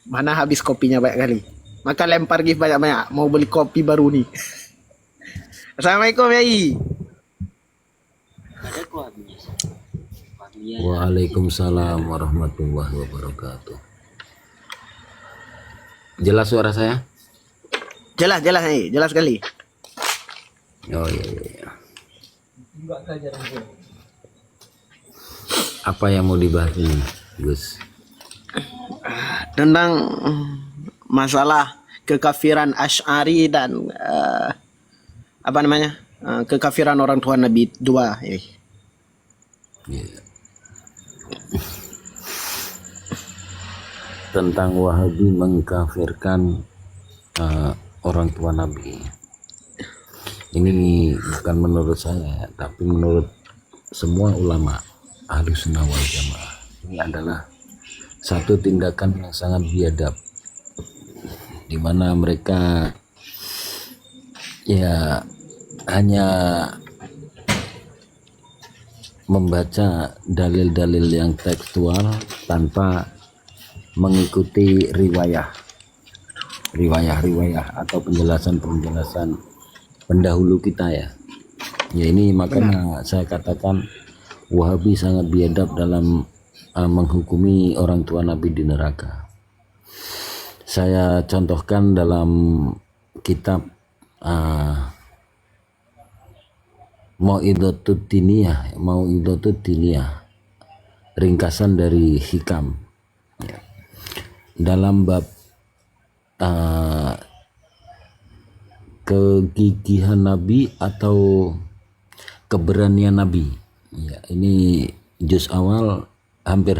Mana habis kopinya banyak kali. Maka lempar gift banyak-banyak. Mau beli kopi baru nih. Assalamualaikum Yai. Ada kok habis. Waalaikumsalam warahmatullahi wabarakatuh. Jelas suara saya? Jelas Yai, jelas sekali. Oh iya, iya. Apa yang mau dibahas ini, Gus? Tentang masalah kekafiran Asy'ari dan apa namanya? Kekafiran orang tua Nabi dua. Yeah. Tentang Wahabi mengkafirkan orang tua Nabi. Ini bukan menurut saya, tapi menurut semua ulama Ahlussunnah wal Jamaah. Ini adalah satu tindakan yang sangat biadab, di mana mereka ya hanya membaca dalil-dalil yang tekstual tanpa mengikuti riwayah atau penjelasan pendahulu kita ya. Ya ini makanya saya katakan Wahabi sangat biadab dalam menghukumi orang tua Nabi di neraka. Saya contohkan dalam kitab Mau'izatud Diniyah, ringkasan dari Hikam. Dalam bab kegigihan Nabi atau keberanian Nabi. Ya, ini juz awal hampir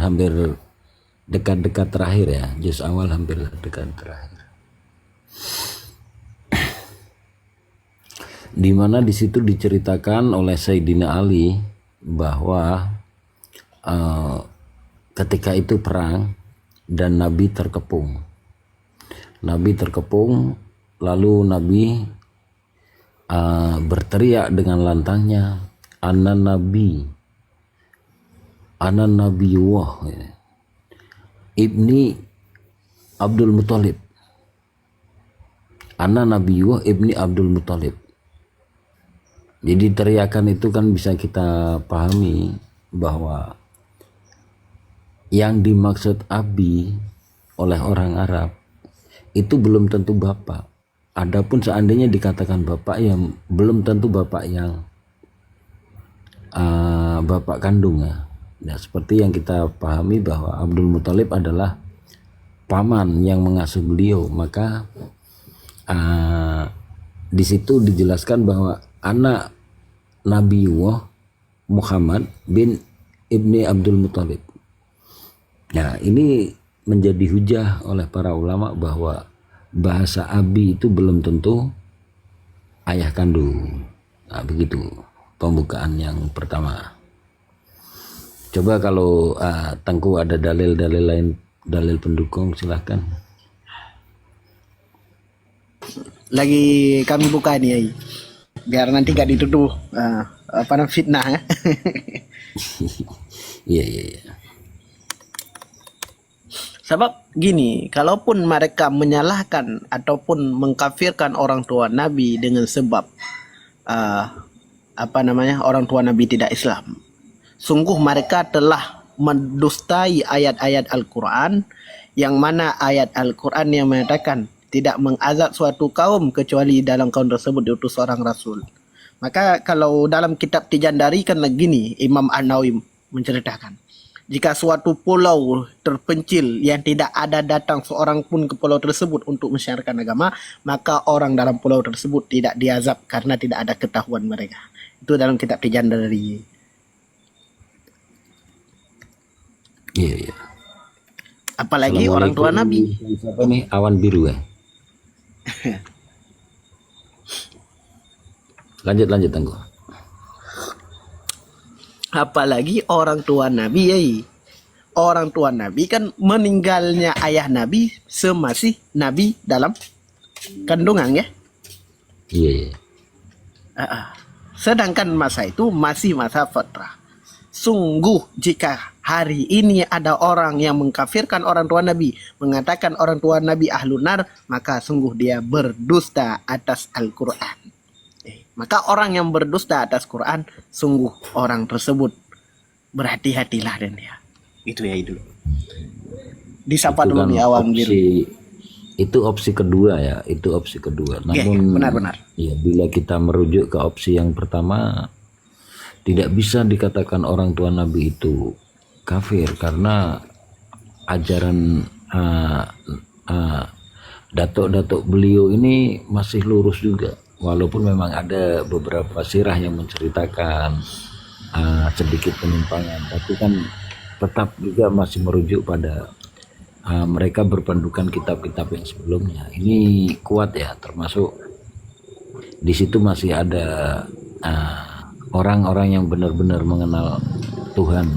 dekat-dekat terakhir ya. Juz awal hampir dekat terakhir. Di mana di situ diceritakan oleh Sayyidina Ali bahwa ketika itu perang dan Nabi terkepung. Lalu Nabi berteriak dengan lantangnya, Ana Nabiyullah ibni Abdul Muthalib. Ana Nabiyullah ibni Abdul Muthalib. Jadi teriakan itu kan bisa kita pahami bahwa yang dimaksud Abi oleh orang Arab itu belum tentu bapak. Adapun seandainya dikatakan bapak, yang belum tentu bapak yang bapak kandung ya. Nah, seperti yang kita pahami bahwa Abdul Muthalib adalah paman yang mengasuh beliau, maka di situ dijelaskan bahwa anak Nabiullah Muhammad bin Ibni Abdul Muthalib. Nah, ini menjadi hujah oleh para ulama bahwa bahasa Abi itu belum tentu ayah kandung. Nah, begitu pembukaan yang pertama. Coba kalau Tengku ada dalil-dalil lain, dalil pendukung, silahkan. Lagi kami buka nih Yai. Biar nanti gak dituduh fitnah ya. Iya. Sebab gini, kalaupun mereka menyalahkan ataupun mengkafirkan orang tua Nabi dengan sebab orang tua Nabi tidak Islam, sungguh mereka telah mendustai ayat-ayat Al-Quran, yang mana ayat Al-Quran yang mengatakan tidak mengazab suatu kaum kecuali dalam kaum tersebut diutus seorang Rasul. Maka kalau dalam kitab Tijandari kan gini, Imam An-Nawawi menceritakan, jika suatu pulau terpencil yang tidak ada datang seorang pun ke pulau tersebut untuk menyiarkan agama, maka orang dalam pulau tersebut tidak diazab karena tidak ada ketahuan mereka. Itu dalam kitab Tijandari. Iya. Apalagi orang tua Nabi. Siapa nih? Awan biru ya? Lanjut Tengku. Apalagi orang tua Nabi ya. Orang tua Nabi kan meninggalnya ayah Nabi semasih Nabi dalam kandungan ya. Iya. Sedangkan masa itu masih masa fitrah. Sungguh jika hari ini ada orang yang mengkafirkan orang tua Nabi, mengatakan orang tua Nabi ahlun nar, maka sungguh dia berdusta atas Al-Quran. Maka orang yang berdusta atas Quran, sungguh orang tersebut berhati-hatilah dan ya. Itu ya dulu. Disapa Itu dulu kan nih awam biru. itu opsi kedua ya, itu opsi kedua. Oke, Namun benar-benar. ya bila kita merujuk ke opsi yang pertama, tidak bisa dikatakan orang tua Nabi itu kafir karena ajaran datuk-datuk beliau ini masih lurus juga, walaupun memang ada beberapa sirah yang menceritakan sedikit penyimpangan, tapi kan tetap juga masih merujuk pada mereka berpandukan kitab-kitab yang sebelumnya. Ini kuat ya, termasuk di situ masih ada orang-orang yang benar-benar mengenal Tuhan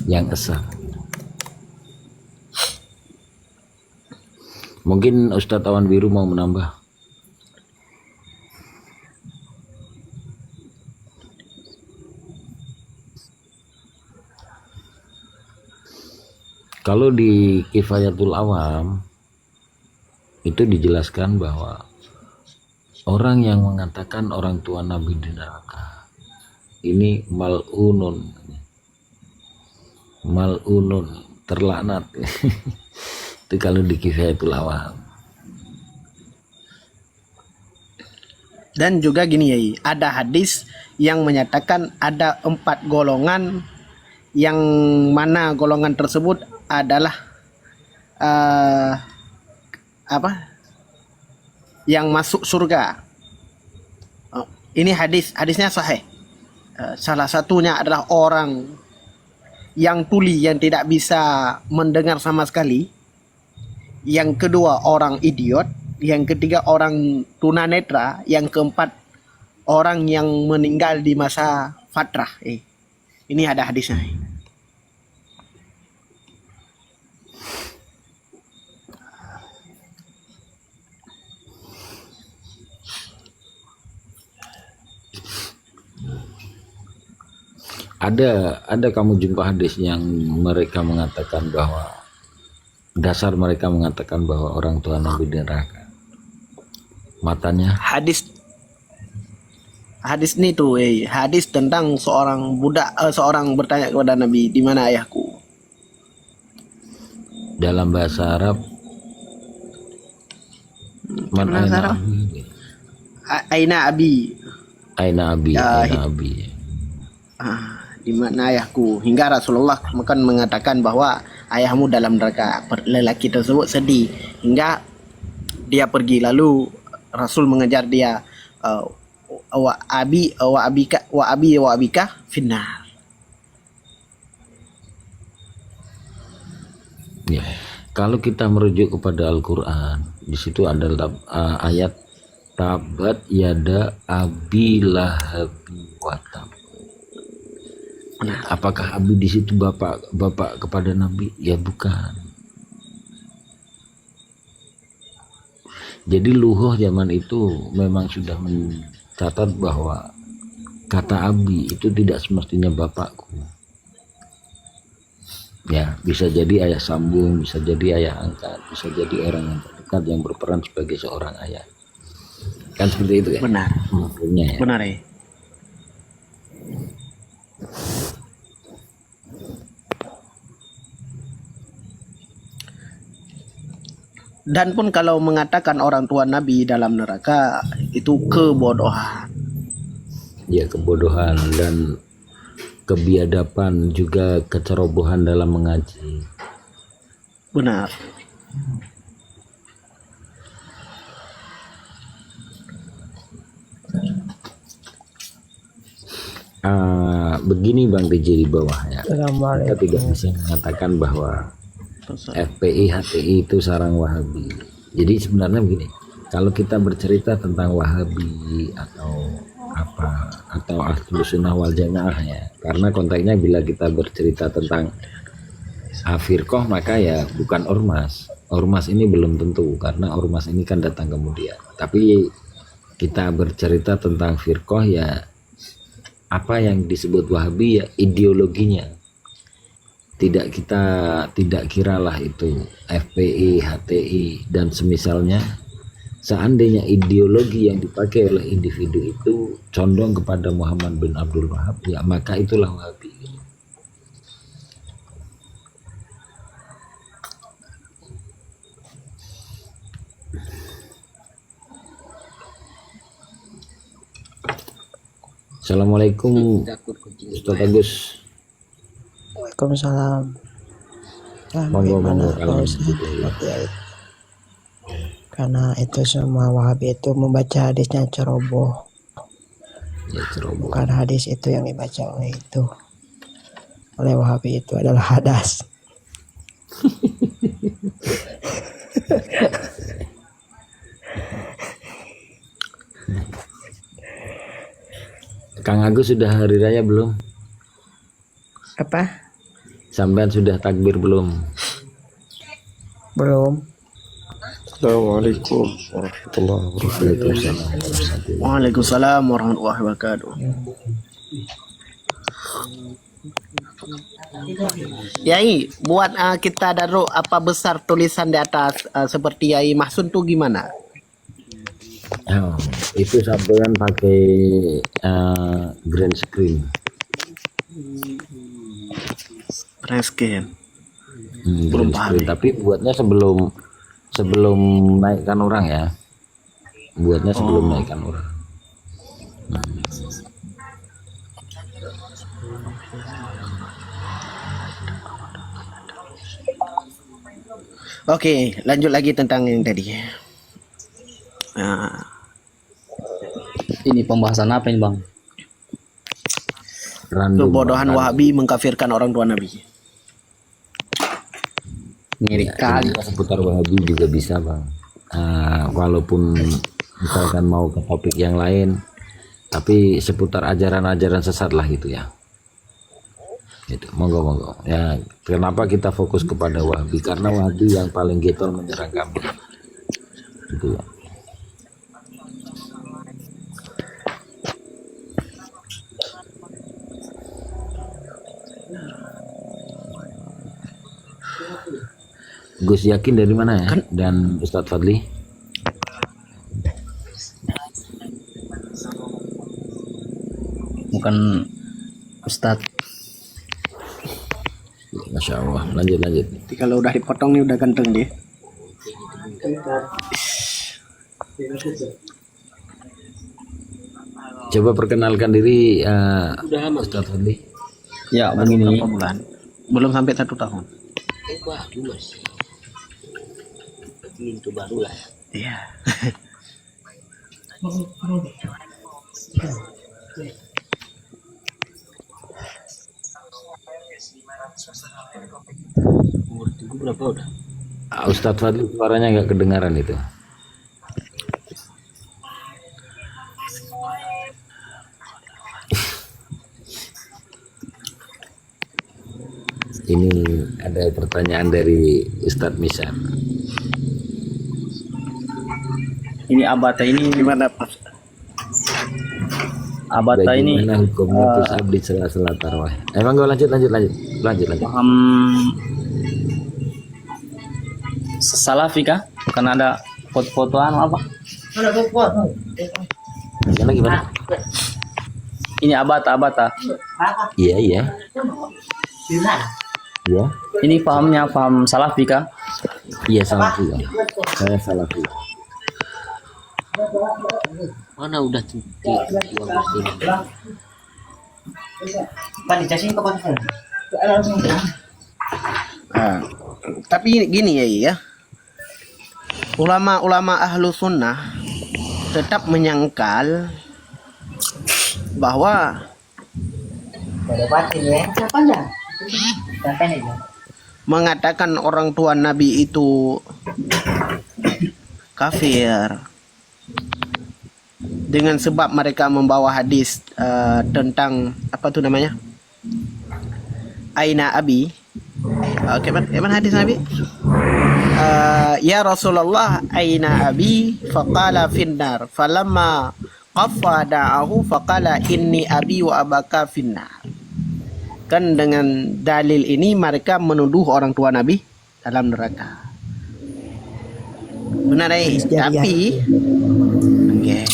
yang esa. Mungkin Ustadz Awan Biru mau menambah. Kalau di Kifayatul Awam itu dijelaskan bahwa orang yang mengatakan orang tua Nabi di neraka ini mal'unun, terlaknat. Itu kalau di Kifayatul Awam. Dan juga gini ya, ada hadis yang menyatakan ada 4 golongan, yang mana golongan tersebut adalah yang masuk surga. Ini hadisnya sahih. Salah satunya adalah orang yang tuli, yang tidak bisa mendengar sama sekali. Yang kedua orang idiot, yang ketiga orang tunanetra, yang keempat orang yang meninggal di masa fatrah. Ini ada hadisnya. Ada kamu jumpa hadis yang mereka mengatakan bahwa dasar mereka mengatakan bahwa orang tua Nabi di neraka. Matanya Hadis ini tuh, hadis tentang seorang budak, seorang bertanya kepada Nabi, di mana ayahku? dalam bahasa Arab man Bahasa aina Arab? abi, Aina abi. aina abi, Ya, aina abi. Di mana ayahku? Hingga Rasulullah kan mengatakan bahwa ayahmu dalam neraka. Lelaki tersebut sedih hingga dia pergi, lalu Rasul mengejar dia, wa abika finnar. Ya. Kalau kita merujuk kepada Al-Quran, di situ ada ayat tabat yada abi lahabi watab. Apakah abi di situ bapak kepada Nabi? Ya bukan. Jadi luhuh zaman itu memang sudah mencatat bahwa kata abi itu tidak semestinya bapakku. Ya, bisa jadi ayah sambung, bisa jadi ayah angkat, bisa jadi orang yang terdekat yang berperan sebagai seorang ayah. Kan seperti itu ya? Benar. Maksudnya ya. Benar ya. Dan pun kalau mengatakan orang tua Nabi dalam neraka, itu kebodohan. Ya, kebodohan dan kebiadaban, juga kecerobohan dalam mengaji. Benar. Begini Bang TJ di bawah ya. Kita tidak bisa mengatakan bahwa FPI HTI itu sarang Wahabi. Jadi sebenarnya begini, kalau kita bercerita tentang Wahabi atau apa, atau Ahlus Sunnah wal Jamaah ya, karena konteksnya bila kita bercerita tentang firqah maka ya bukan ormas. Ormas ini belum tentu, karena ormas ini kan datang kemudian. Tapi kita bercerita tentang firqah ya, apa yang disebut Wahabi ya ideologinya. tidak kiralah itu FPI, HTI dan semisalnya, seandainya ideologi yang dipakai oleh individu itu condong kepada Muhammad bin Abdul Wahab, ya maka itulah Wahabi. Assalamualaikum Ustaz Agus. Waalaikumsalam. Monggo monggo Kalau karena itu semua Wahabi itu membaca hadisnya ceroboh. Ya ceroboh. Bukan hadis itu yang dibaca oleh Wahabi itu adalah hadas. Kang Agus sudah hari raya belum? Apa? Sampean sudah takbir belum? Belum. Assalamualaikum warahmatullahi wabarakatuh. Waalaikumsalam warahmatullahi wabarakatuh. Yai, buat kita taruh apa besar tulisan di atas seperti Yai Mahsun tuh gimana? Oh, itu sampean pakai green screen. Presken. Green screen. Tapi buatnya sebelum naikkan orang ya. Buatnya sebelum naikkan orang. Oke, lanjut lagi tentang yang tadi. Nah, Ini pembahasan apa ini, Bang? Random, kebodohan Wahabi mengkafirkan orang tua Nabi. Mirip kali. Seputar Wahabi juga bisa, Bang. Walaupun misalkan mau ke topik yang lain, tapi seputar ajaran-ajaran sesat lah gitu ya. Itu monggo ya. Kenapa kita fokus kepada Wahabi? Karena Wahabi yang paling getol menyerang kami. Gitu ya. Gus Yakin dari mana ya? Dan Ustadz Fadli? Bukan Ustadz. Masya Allah. Lanjut. Jadi kalau udah dipotong nih udah ganteng dia. Coba perkenalkan diri Ustadz Fadli. Ya, Baru begini. berapa bulan? Belum sampai 1 tahun. Itu baru lah. Iya. Umur tunggu berapa udah? Ustadz Fadli suaranya nggak kedengaran itu. Ini ada pertanyaan dari Ustadz Misan. Ini abata ini Gimana Pak? abata ini Bagaimana hukumnya pusat di sela-sela tarawih? Emang gue lanjut. paham salafi kah? Bukan ada foto-fotoan apa? Gimana? Ini abata. Iya. Iya. Ini paham salafi kah? Iya salafi. Saya salafi. Mana udah Tapi gini ya. Ulama-ulama ahlu sunnah tetap menyangkal bahwa mengatakan orang tua Nabi itu kafir dengan sebab mereka membawa hadis tentang apa tuh namanya, Aina Abi. Gimana hadis Nabi? Ya Rasulullah, Aina Abi? Faqala finnar. Falamma qaffa da'ahu faqala inni abi wa abaka finnar. Kan dengan dalil ini mereka menuduh orang tua Nabi dalam neraka. Benar tapi okay.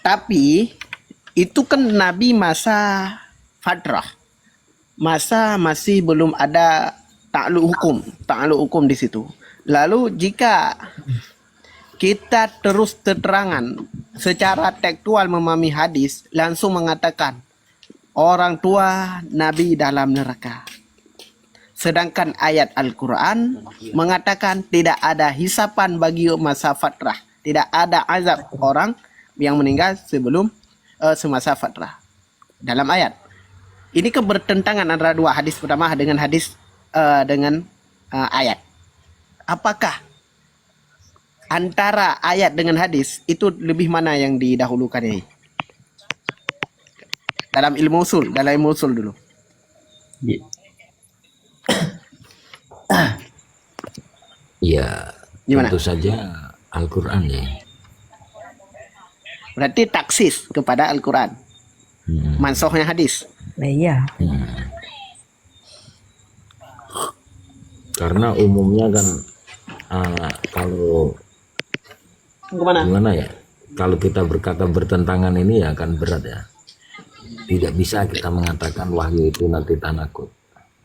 Tapi itu kan Nabi masa fatrah. Masa masih belum ada takluk hukum di situ. Lalu jika kita terus terterangan secara tekstual memahami hadis, langsung mengatakan orang tua Nabi dalam neraka. Sedangkan ayat Al-Quran mengatakan tidak ada hisapan bagi masa fatrah. Tidak ada azab orang yang meninggal sebelum semasa fatrah. Dalam ayat. Ini kebertentangan antara dua hadis pertama dengan hadis dengan ayat. Apakah antara ayat dengan hadis itu lebih mana yang didahulukan ini? Dalam ilmu usul dulu. Ya, Gimana? tentu saja Al-Quran ya. Berarti taksis kepada Al-Quran. Mansuhnya hadis. Nah, iya. Karena umumnya kan kalau gimana ya, kalau kita berkata bertentangan ini ya akan berat ya. Tidak bisa kita mengatakan wahyu itu nanti tanakut.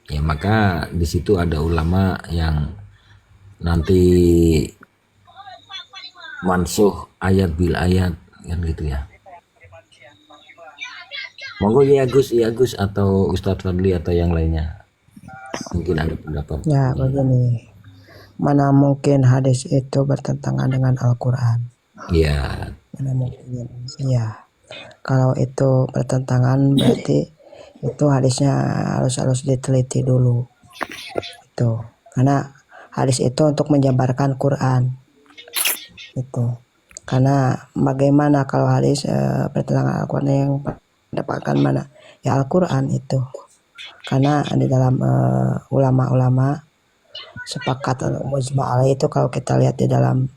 Ya maka di situ ada ulama yang nanti mansuh ayat bil ayat kan gitu ya. Monggo ya Gus atau Ustadz Fadli atau yang lainnya. Mungkin ada pendapat. Ya begini, mana mungkin hadis itu bertentangan dengan Al-Quran? Iya. Mana mungkin? Ya, kalau itu bertentangan berarti itu hadisnya harus diteliti dulu. Itu karena hadis itu untuk menjabarkan Quran. Itu karena bagaimana kalau hadis bertentangan Al-Quran yang mendapatkan mana? Ya Al-Quran itu. Karena di dalam ulama-ulama sepakat mujma' alaih itu, kalau kita lihat di dalam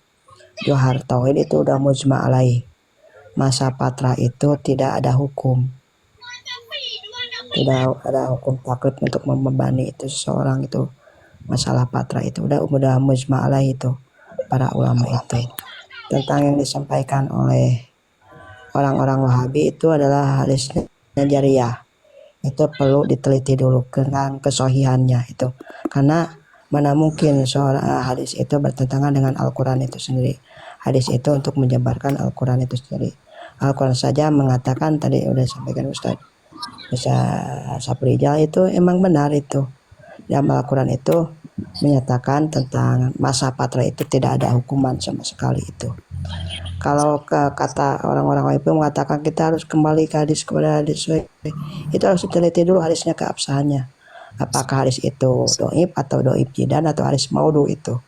Johar Tauhid itu udah mujma' alaih. Masa patra itu tidak ada hukum. Tidak ada hukum taklid untuk membebani itu seseorang itu. Masalah patra itu udah mujma' alaih itu para ulama itu. Tentang yang disampaikan oleh orang-orang Wahabi itu adalah hadisnya jariyah. Itu perlu diteliti dulu dengan kesohihannya itu. Karena mana mungkin seorang hadis itu bertentangan dengan Al-Quran itu sendiri. Hadis itu untuk menjabarkan Al-Quran itu sendiri. Al-Quran saja mengatakan, tadi udah sampaikan Ustaz Saprijal itu emang benar itu. Dalam Al-Quran itu menyatakan tentang masa patra itu tidak ada hukuman sama sekali itu. Kalau kata orang-orang itu mengatakan kita harus kembali ke hadis kepada hadis, itu harus diteliti dulu hadisnya keabsahannya. Apakah hadis itu doib atau doib jidan atau hadis maudu, itu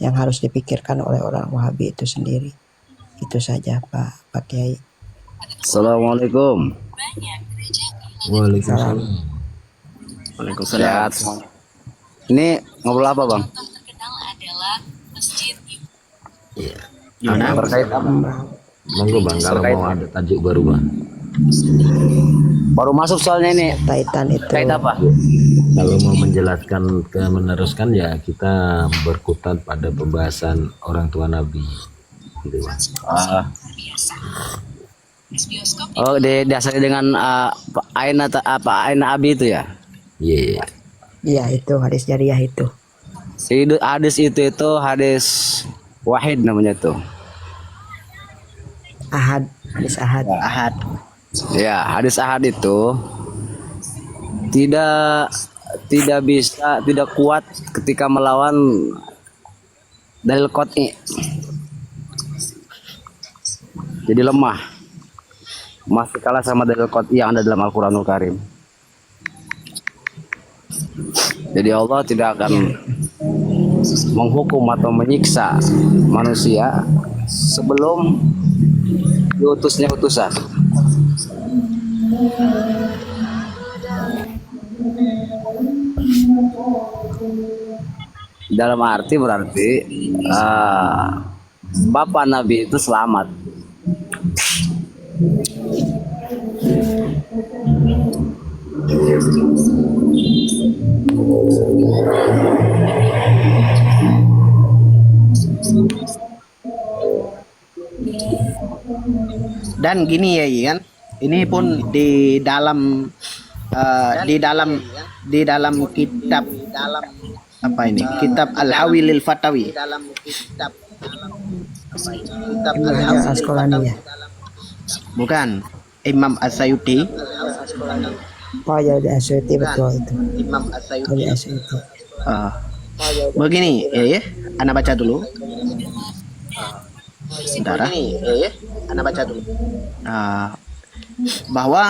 yang harus dipikirkan oleh orang Wahabi itu sendiri. Itu saja Pak Kiai. Assalamualaikum. Waalaikumsalam. Sehat. Ini ngobrol apa bang? Iya. Gimana? Terkait apa? Monggo bang, kalau mau ada tajuk baru bang. Baru masuk soalnya ini. Kaitan itu. Terkait apa? Kalau mau menjelaskan meneruskan ya kita berkutat pada pembahasan orang tua Nabi. Gitu bang. Oh, didasari dengan Ain Abi itu ya? Iya. Iya itu hadis jariyah itu. Hadis itu hadis wahid namanya tuh. Ahad, hadis ahad. Ahad. Ya, hadis ahad itu tidak bisa, tidak kuat ketika melawan dalil qot'i. Jadi lemah. Masih kalah sama dalil qot'i yang ada dalam Al-Qur'anul Karim. Jadi Allah tidak akan menghukum atau menyiksa manusia sebelum diutusnya utusan. Dalam arti berarti bapak Nabi itu selamat. Dan gini ya kan, ini pun di dalam di dalam kitab apa ini? Kitab Al-Hawi lil Fatawi. Ibnu Hajar Asqalani ya. Bukan, Imam As-Sayuti. Oh ya, di Asyuti betul itu. Oh, di Asyuti. Begini, Ana baca dulu. Sebentar. Ana baca dulu. Bahwa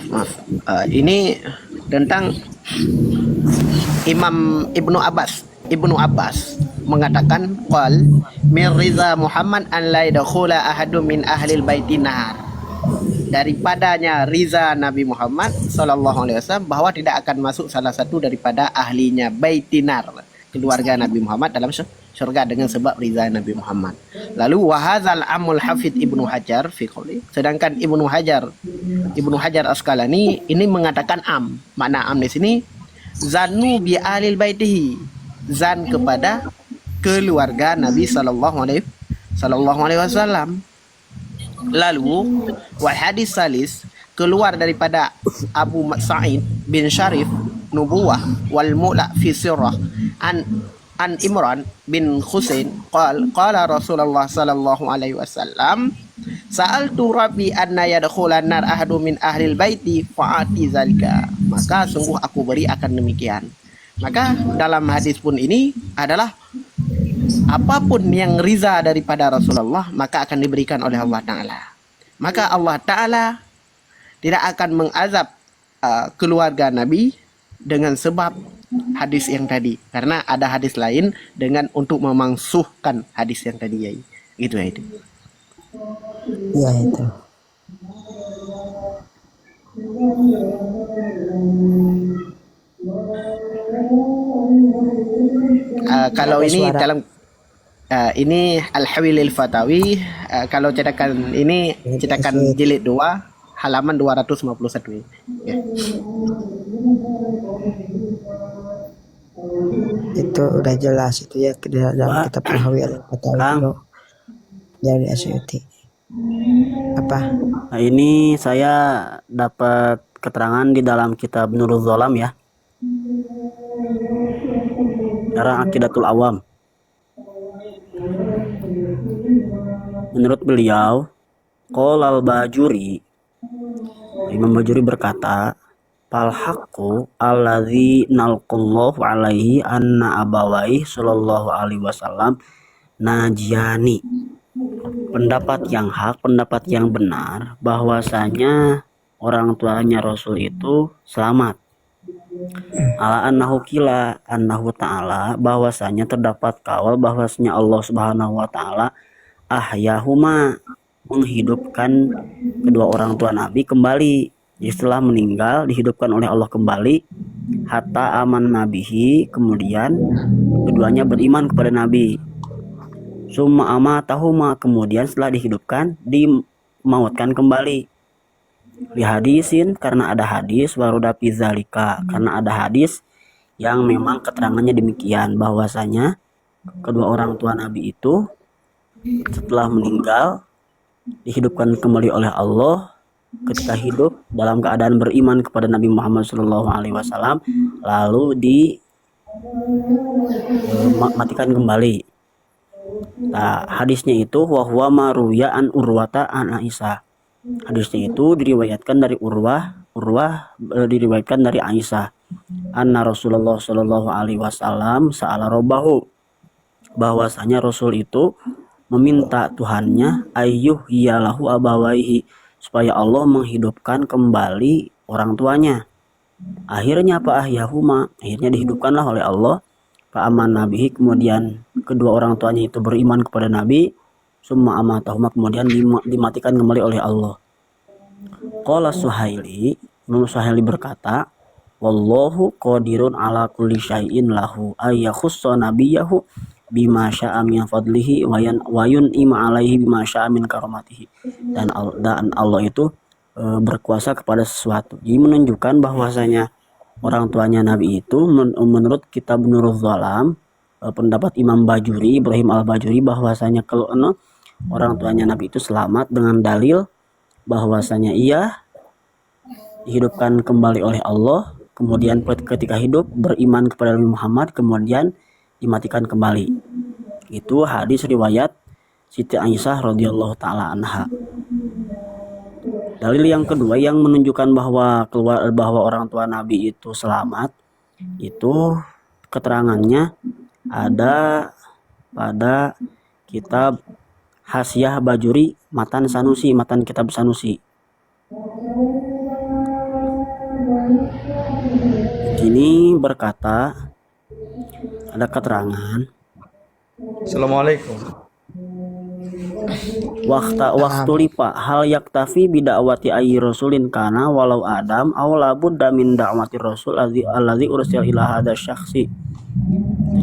maaf. Ini tentang Imam Ibnu Abbas mengatakan qal min riza Muhammad an la yadkhula ahadun min ahlil baiti nar. Daripadanya riza Nabi Muhammad sallallahu alaihi wasallam bahwa tidak akan masuk salah satu daripada ahlinya baitinar, keluarga Nabi Muhammad dalam surga dengan sebab riza Nabi Muhammad. Lalu wahazal amul hafid Ibnu Hajar fi qouli, sedangkan Ibnu Hajar Asqalani ini mengatakan makna am di sini zanu bi alil baitihi, zan kepada keluarga Nabi sallallahu alaihi wasallam. Lalu wal hadis salis keluar daripada Abu Sa'id bin Syarif nubuwah wal mu'la fi sirrah an Imran bin Husain qala Rasulullah sallallahu alaihi wasallam sa'altu rabbi anna yadkhulan nar ahadu min ahlil baiti fa'ati zalika, maka sungguh aku beri akan demikian. Maka dalam hadis pun ini adalah apapun yang riza daripada Rasulullah maka akan diberikan oleh Allah Ta'ala. Maka Allah Ta'ala tidak akan mengazab keluarga Nabi dengan sebab hadis yang tadi, karena ada hadis lain dengan untuk memangsuhkan hadis yang tadi ya. Gitu ya itu. Iya itu. Kalau Ada ini suara. dalam ini Al-Hawi lil Fatawi, kalau cetakan ini cetakan jilid 2 halaman 251 ya. Itu udah jelas itu ya di dalam kitab Al-Hawi al-Fatawi itu dari Asyuti. Apa? Nah, ini saya dapat keterangan di dalam kitab Nurul Zolam ya. Syarah Aqidatul Awam. Menurut beliau, Qolal Bajuri, Imam Bajuri berkata, Fal haqqu alladzi nalqallahu alaihi anna abawai sallallahu alaihi wasallam najiyani. Pendapat yang hak, pendapat yang benar bahwasanya orang tuanya Rasul itu selamat. Ala annahu kila annahu ta'ala, bahwasanya terdapat kawal bahwasanya Allah Subhanahu wa taala ahyahuma, menghidupkan kedua orang tua Nabi kembali. Jadi setelah meninggal dihidupkan oleh Allah kembali. Hatta aman nabihi, kemudian keduanya beriman kepada Nabi. Summa amatahuma, kemudian setelah dihidupkan dimautkan kembali. Di hadisin, karena ada hadis, waruda pizalika, karena ada hadis yang memang keterangannya demikian, bahwasanya kedua orang tua Nabi itu setelah meninggal dihidupkan kembali oleh Allah ketika hidup dalam keadaan beriman kepada Nabi Muhammad SAW, lalu dimatikan kembali. Nah, hadisnya itu wahwa maruya an urwata an Aisyah. Hadisnya itu diriwayatkan dari Urwah diriwayatkan dari Aisyah. Anna Rasulullah Shallallahu Alaihi Wasallam sa'ala robbahu, bahwasanya Rasul itu meminta Tuhannya ayyuh yalahu abawaihi, supaya Allah menghidupkan kembali orang tuanya. Akhirnya apa ahyahuma, akhirnya dihidupkanlah oleh Allah. Pak aman nabihi, kemudian kedua orang tuanya itu beriman kepada Nabi. Summa amatahuma, kemudian dimatikan kembali oleh Allah. Qala Suhaili, Imam Suhaili berkata, wallahu qadirun ala kulli syai'in lahu ayyakhussa nabiyahu bima sya'a min fadlihi wa yun'ima alaihi bima sya'a min karamatihi. Dan Allah itu berkuasa kepada sesuatu. Jadi menunjukkan bahwasanya orang tuanya Nabi itu menurut kitab Nurul Zalam, pendapat Imam Bajuri, Ibrahim Al-Bajuri, bahwasanya kalau orang tuanya Nabi itu selamat dengan dalil bahwasanya ia dihidupkan kembali oleh Allah, kemudian ketika hidup beriman kepada Nabi Muhammad, kemudian dimatikan kembali. Itu hadis riwayat Siti Aisyah radhiyallahu taala anha. Dalil yang kedua yang menunjukkan bahwa orang tua Nabi itu selamat, itu keterangannya ada pada kitab Hasyiah Bajuri Matan kitab Sanusi. Ini berkata, ada keterangan, Assalamualaikum. waktu lipa hal yaktafi bida'wati ayyi rasulin kana walau adam aw labudda min da'wati rasul alladzi ursila ila hadza syakhsi.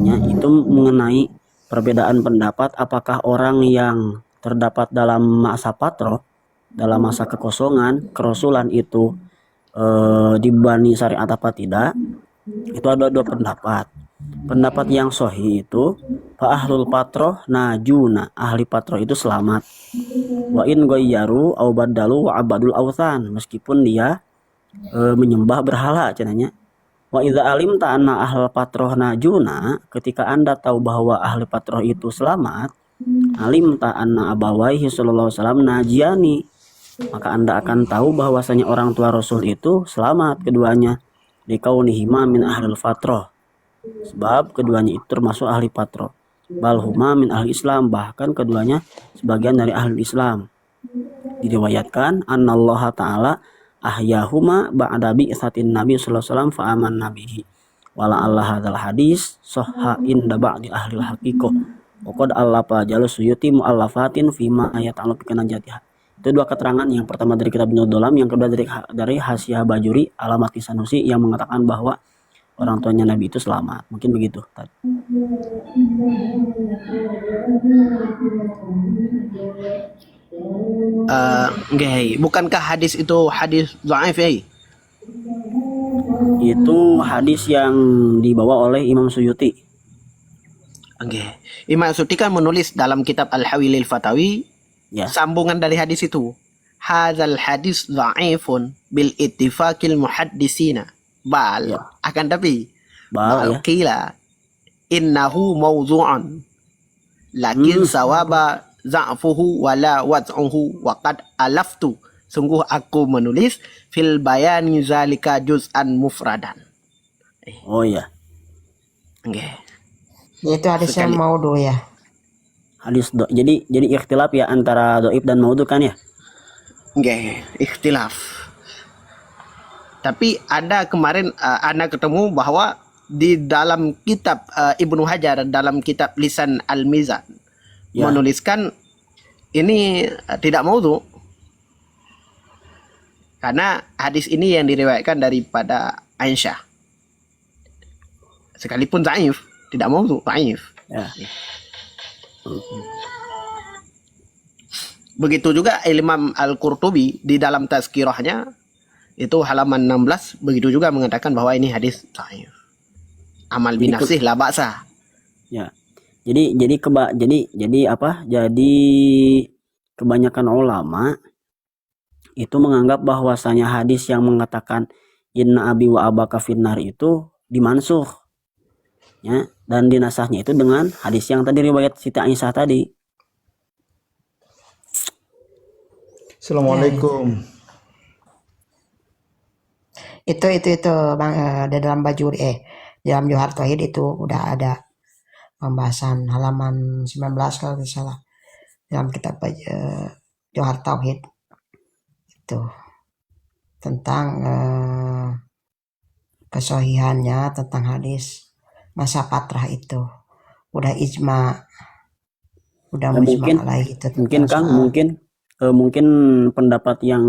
Itu mengenai perbedaan pendapat apakah orang yang terdapat dalam masa patroh, dalam masa kekosongan kerasulan itu dibebani syariat apa tidak. Itu ada dua pendapat. Pendapat yang sahih itu fa ahlul patroh najuna, ahli patroh itu selamat. Wa in ghayyaru aw badalu wa abadul awthan, meskipun dia menyembah berhala cenanya. Wa idza alimta anna ahlul patroh najuna, ketika Anda tahu bahwa ahli patroh itu selamat, alimta anna abawaihi sallallahu alaihi wasallam najiani, maka Anda akan tahu bahwasanya orang tua Rasul itu selamat keduanya, dikaunihima min ahlul patroh, sebab keduanya itu termasuk ahli patroh. Bal huma min ahli Islam, bahkan keduanya sebagian dari ahli Islam. Diriwayatkan annallaha ta'ala ahyahuma ba'da bi'tsatin nabi sallallahu alaihi wasallam fa aman nabihi. Wala Allah hadzal hadis sahha inda ba'di ahli haqiqah. Wa qad allafa jalus suyuti mu'allafatin fima ayat al-fikana jatiha. Itu dua keterangan, yang pertama dari kitab Nurul Zalam, yang kedua dari Hasyiah Bajuri Alamat Sanusi yang mengatakan bahwa orang tuanya Nabi itu selamat. Mungkin begitu. Bukankah hadis itu hadis dhaif? Itu hadis yang dibawa oleh Imam Suyuti. Imam Suyuti kan menulis dalam kitab Al-Hawilil Fatawi, Ya. sambungan dari hadis itu. Hadzal hadis dhaifun bil ittifaqil muhaddisina. Bal, Ya. akan tapi Bal, ya. qila innahu mawzu'an lakin sawaba za'fuhu wala wad'uhu wa qad alaftu, sungguh aku menulis fil bayani zalika juz'an mufradan. Oh ya. Itu hadisnya Sekali. maudhu ya. Hadis jadi ikhtilaf ya antara dhaif dan maudhu kan ya? Ikhtilaf. Tapi ada kemarin Ana ketemu bahwa di dalam kitab Ibnu Hajar, dalam kitab Lisan Al-Mizan, Ya. menuliskan ini tidak maudhu. Karena hadis ini yang diriwayatkan daripada Aisyah. Sekalipun dhaif, tidak maudhu, dhaif. Ya. Begitu juga Imam Al-Qurtubi di dalam tazkirahnya itu halaman 16 begitu juga mengatakan bahwa ini hadis dhaif. Amal binafsih la ba'sa. Ya. Jadi kebanyakan ulama itu menganggap bahwasanya hadis yang mengatakan inna abi wa abaka finnar itu dimansuh. Ya, dan dinasahnya itu dengan hadis yang tadi riwayat Siti Aisyah tadi. Assalamualaikum. Itu Bang, di dalam Bajuri dalam Johar Tauhid itu udah ada pembahasan halaman 19 kalau tidak salah dalam kitab Johar Tauhid itu tentang kesohihannya tentang hadis masa patrah itu udah ijma, udah Ya, mujma alaihi itu mungkin tentang Kang, mungkin pendapat yang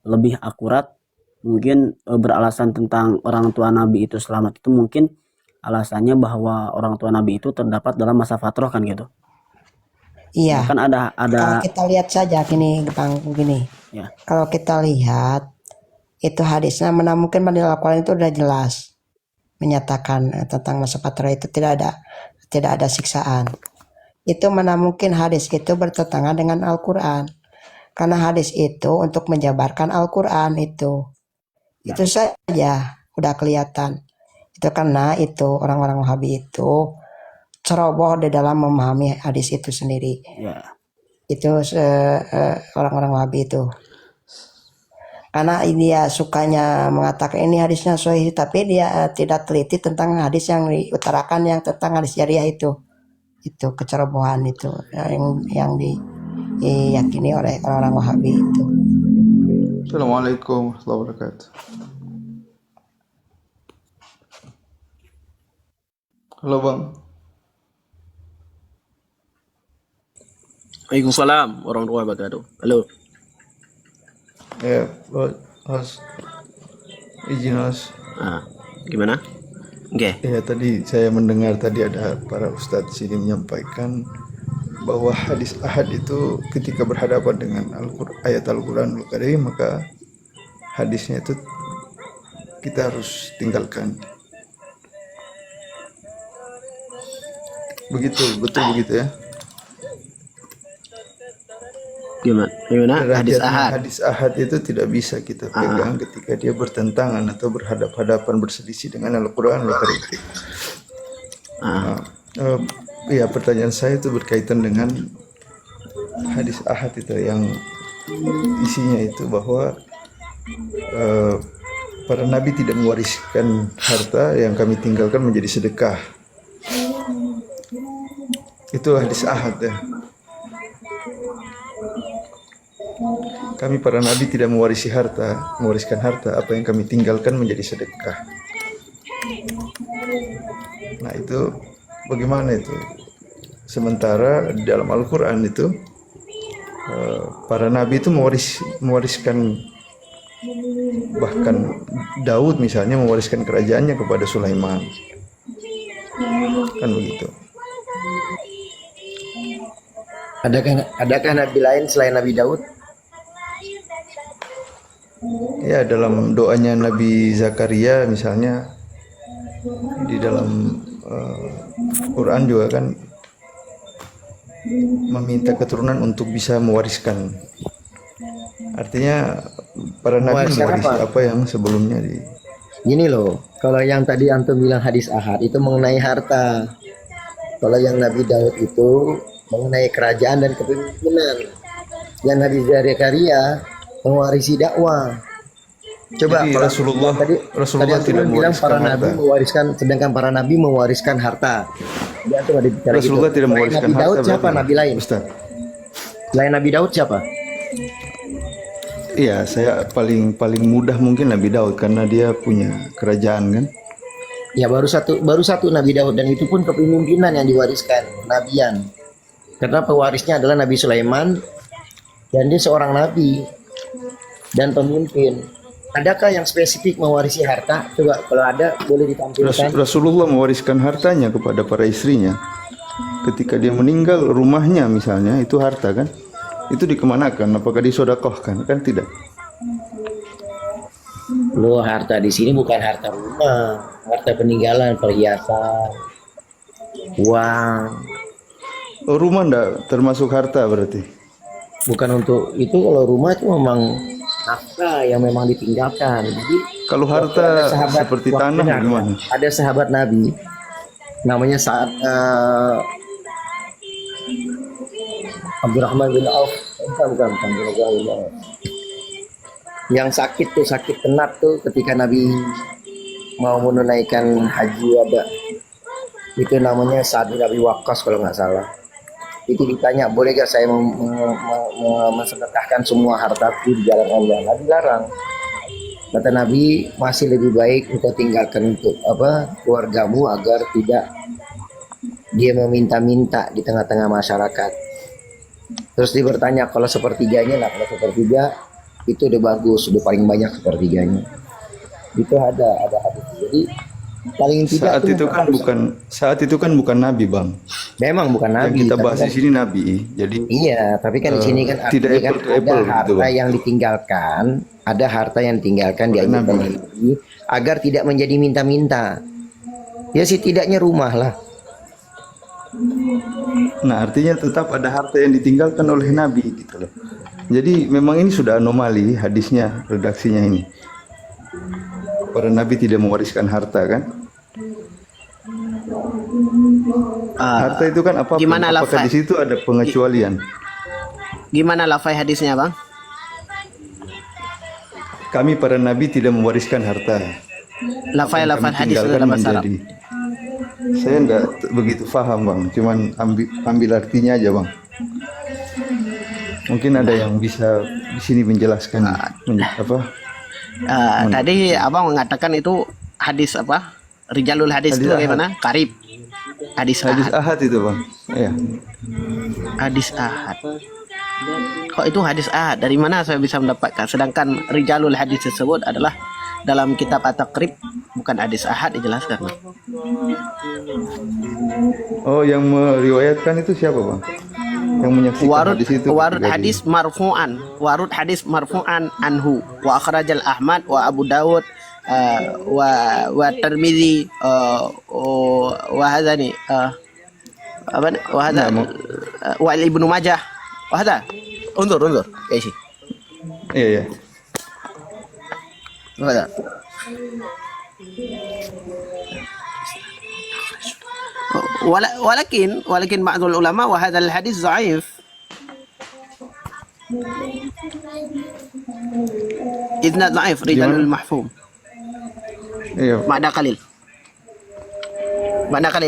lebih akurat mungkin beralasan tentang orang tua Nabi itu selamat itu mungkin alasannya bahwa orang tua Nabi itu terdapat dalam masa fatrah kan gitu. Iya. Kan ada Kalau kita lihat saja gini, Bang, gini. ya. Kalau kita lihat itu hadisnya, mana mungkin di Al-Quran itu udah jelas menyatakan tentang masa fatrah itu tidak ada siksaan. Itu mana mungkin hadis itu bertentangan dengan Al-Quran. Karena hadis itu untuk menjabarkan Al-Quran itu. Itu saja udah kelihatan. Itu karena itu orang-orang Wahabi itu ceroboh di dalam memahami hadis itu sendiri. Ya. Itu orang-orang Wahabi itu. Karena dia sukanya mengatakan ini hadisnya sahih, tapi dia tidak teliti tentang hadis yang diutarakan yang tentang hadis jariah itu. Itu kecerobohan itu yang diyakini oleh orang-orang Wahabi itu. Assalamualaikum warahmatullahi wabarakatuh. Halo Bang. Waalaikumsalam warahmatullahi wabarakatuh. Halo. Ya, Mas. Izin Mas. Gimana? Oke. Ya, tadi saya mendengar tadi ada para ustadz sini menyampaikan bahwa hadis ahad itu ketika berhadapan dengan ayat Al-Quranul Karim, maka hadisnya itu kita harus tinggalkan. Betul begitu ya. Gimana? Hadis ahad. Hadis ahad itu tidak bisa kita pegang ketika dia bertentangan atau berhadap-hadapan berselisih dengan Al-Quranul Karim. Ya, pertanyaan saya itu berkaitan dengan hadis ahad itu yang isinya itu bahwa para nabi tidak mewariskan harta yang kami tinggalkan menjadi sedekah. Itu hadis ahad ya. Kami para nabi tidak mewariskan harta apa yang kami tinggalkan menjadi sedekah. Nah, itu bagaimana itu? Sementara di dalam Al-Quran itu para nabi itu mewariskan, bahkan Daud misalnya mewariskan kerajaannya kepada Sulaiman. Kan begitu. Adakah nabi lain selain Nabi Daud? Ya, dalam doanya Nabi Zakaria misalnya, di dalam Quran juga kan meminta keturunan untuk bisa mewariskan. Artinya para nabi mewarisi apa yang sebelumnya di. Gini loh, kalau yang tadi antum bilang hadis ahad itu mengenai harta. Kalau yang Nabi Daud itu mengenai kerajaan dan kepemimpinan. Yang Nabi Zakaria mewarisi dakwah. Coba jadi Rasulullah tidak bilang mewariskan para harta. nabi mewariskan, sedangkan para nabi mewariskan harta. Rasulullah tidak mewariskan Nabi harta. Daud siapa nabi lain? Ustaz. Selain Nabi Daud siapa? Iya, saya paling mudah mungkin Nabi Daud karena dia punya kerajaan kan. Ya baru satu Nabi Daud, dan itu pun kepemimpinan yang diwariskan, nabian. Karena pewarisnya adalah Nabi Sulaiman, dan dia seorang nabi dan pemimpin. Adakah yang spesifik mewarisi harta? Coba kalau ada boleh ditampilkan. Rasulullah mewariskan hartanya kepada para istrinya. Ketika dia meninggal, rumahnya misalnya itu harta kan? Itu dikemanakan? Apakah disodakohkan? Kan tidak. Loh, harta di sini bukan harta rumah, harta peninggalan, perhiasan, uang. Rumah enggak termasuk harta berarti? Bukan untuk itu. Kalau rumah itu memang harta yang memang ditinggalkan. Jadi kalau harta seperti tanah gimana? Ada sahabat Nabi namanya saat Abdurrahman bin Auf, bukan yang sakit tenat tuh ketika Nabi mau menunaikan haji wada. Itu namanya Sa'ad bin Abi Waqqas kalau nggak salah. Itu ditanya, boleh gak saya mensedekahkan semua hartaku di jalan Allah? Nabi larang. Kata Nabi, masih lebih baik engkau tinggalkan untuk keluargamu agar tidak dia meminta-minta di tengah-tengah masyarakat. Terus dia bertanya, kalau sepertiganya lah, kalau sepertiga itu udah bagus, udah paling banyak sepertiganya. Itu ada hadis. Jadi paling tidak saat itu kan bukan nabi, Bang. memang bukan Yang nabi, kita tapi bahas kan di sini nabi. Jadi iya, tapi kan di sini kan tidak artinya kan apple to ada apple gitu, harta Bang. yang ditinggalkan, ada harta yang ditinggalkan dianjurkan Nabi. Nabi agar tidak menjadi minta-minta. Ya setidaknya rumah lah. Nah, artinya tetap ada harta yang ditinggalkan oleh nabi gitu loh. Jadi memang ini sudah anomali hadisnya, redaksinya ini. Para nabi tidak mewariskan harta kan? Harta itu kan apapun. Gimana Apakah lafaz? di situ ada pengecualian? Gimana lafaz hadisnya, Bang? Kami para nabi tidak mewariskan harta. Lafaz Kami hadis tinggalkan dalam bahasa Arab. Saya enggak begitu paham, Bang. Cuman ambil artinya aja, Bang. Mungkin ada yang bisa di sini menjelaskan apa? Tadi Abang mengatakan itu hadis apa? Rijalul hadis Hadis itu ahad. bagaimana? Karib. Hadis Hadis ahad. ahad itu, Bang. Iya. Hadis ahad. Kok itu hadis ahad? Dari mana saya bisa mendapatkan? Sedangkan rijalul hadis tersebut adalah dalam kitab At-Taqrib, bukan hadis ahad dijelaskan. Oh, yang meriwayatkan itu siapa, Bang? Yang menyaksikan Warud hadis itu? warud ketika hadis marfu'an. Warud hadis marfu'an anhu wa akhrajal Ahmad wa Abu Dawud wa Tirmidzi wa hadza ni apa ni? Wa hadza wa Ibnu Majah. Wa hadza. Undur. Ya sih. Iya, iya. Wa ولكن بعض العلماء وهذا الحديث ضعيف إذن ضعيف رجال المحفوم Iya. بعد قليل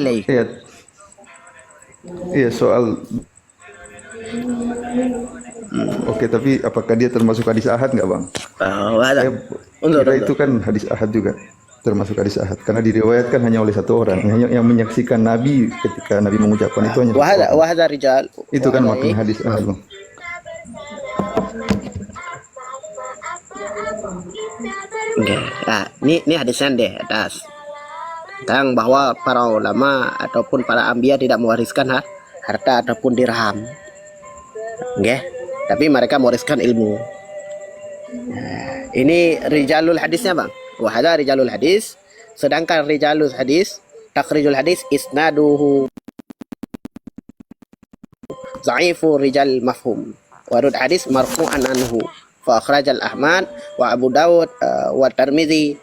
أي Iya. Iya, soal Oke, tapi apakah dia termasuk hadis ahad nggak, Bang? وهذا Saya kira itu kan hadis ahad juga, termasuk hadis ahad karena diriwayatkan hanya oleh satu orang, yang menyaksikan Nabi ketika Nabi mengucapkan itu hanya satu orang. وهذا رجال Itu kan makna hadis ahad, Bang. Oke. Nah, ini hadisnya deh atas tentang bahwa para ulama ataupun para ambia tidak mewariskan harta ataupun dirham. Oke. Tapi mereka mewariskan ilmu. Nah, ini rijalul hadisnya, Bang. Wahada rijalul hadis. Sedangkan rijalul hadis, takrijul hadis isnaduhu za'ifu rijal mafhum. Warud hadis marfu'an anhu. Fa akhrajal Ahmad wa Abu Dawud wa Tirmidzi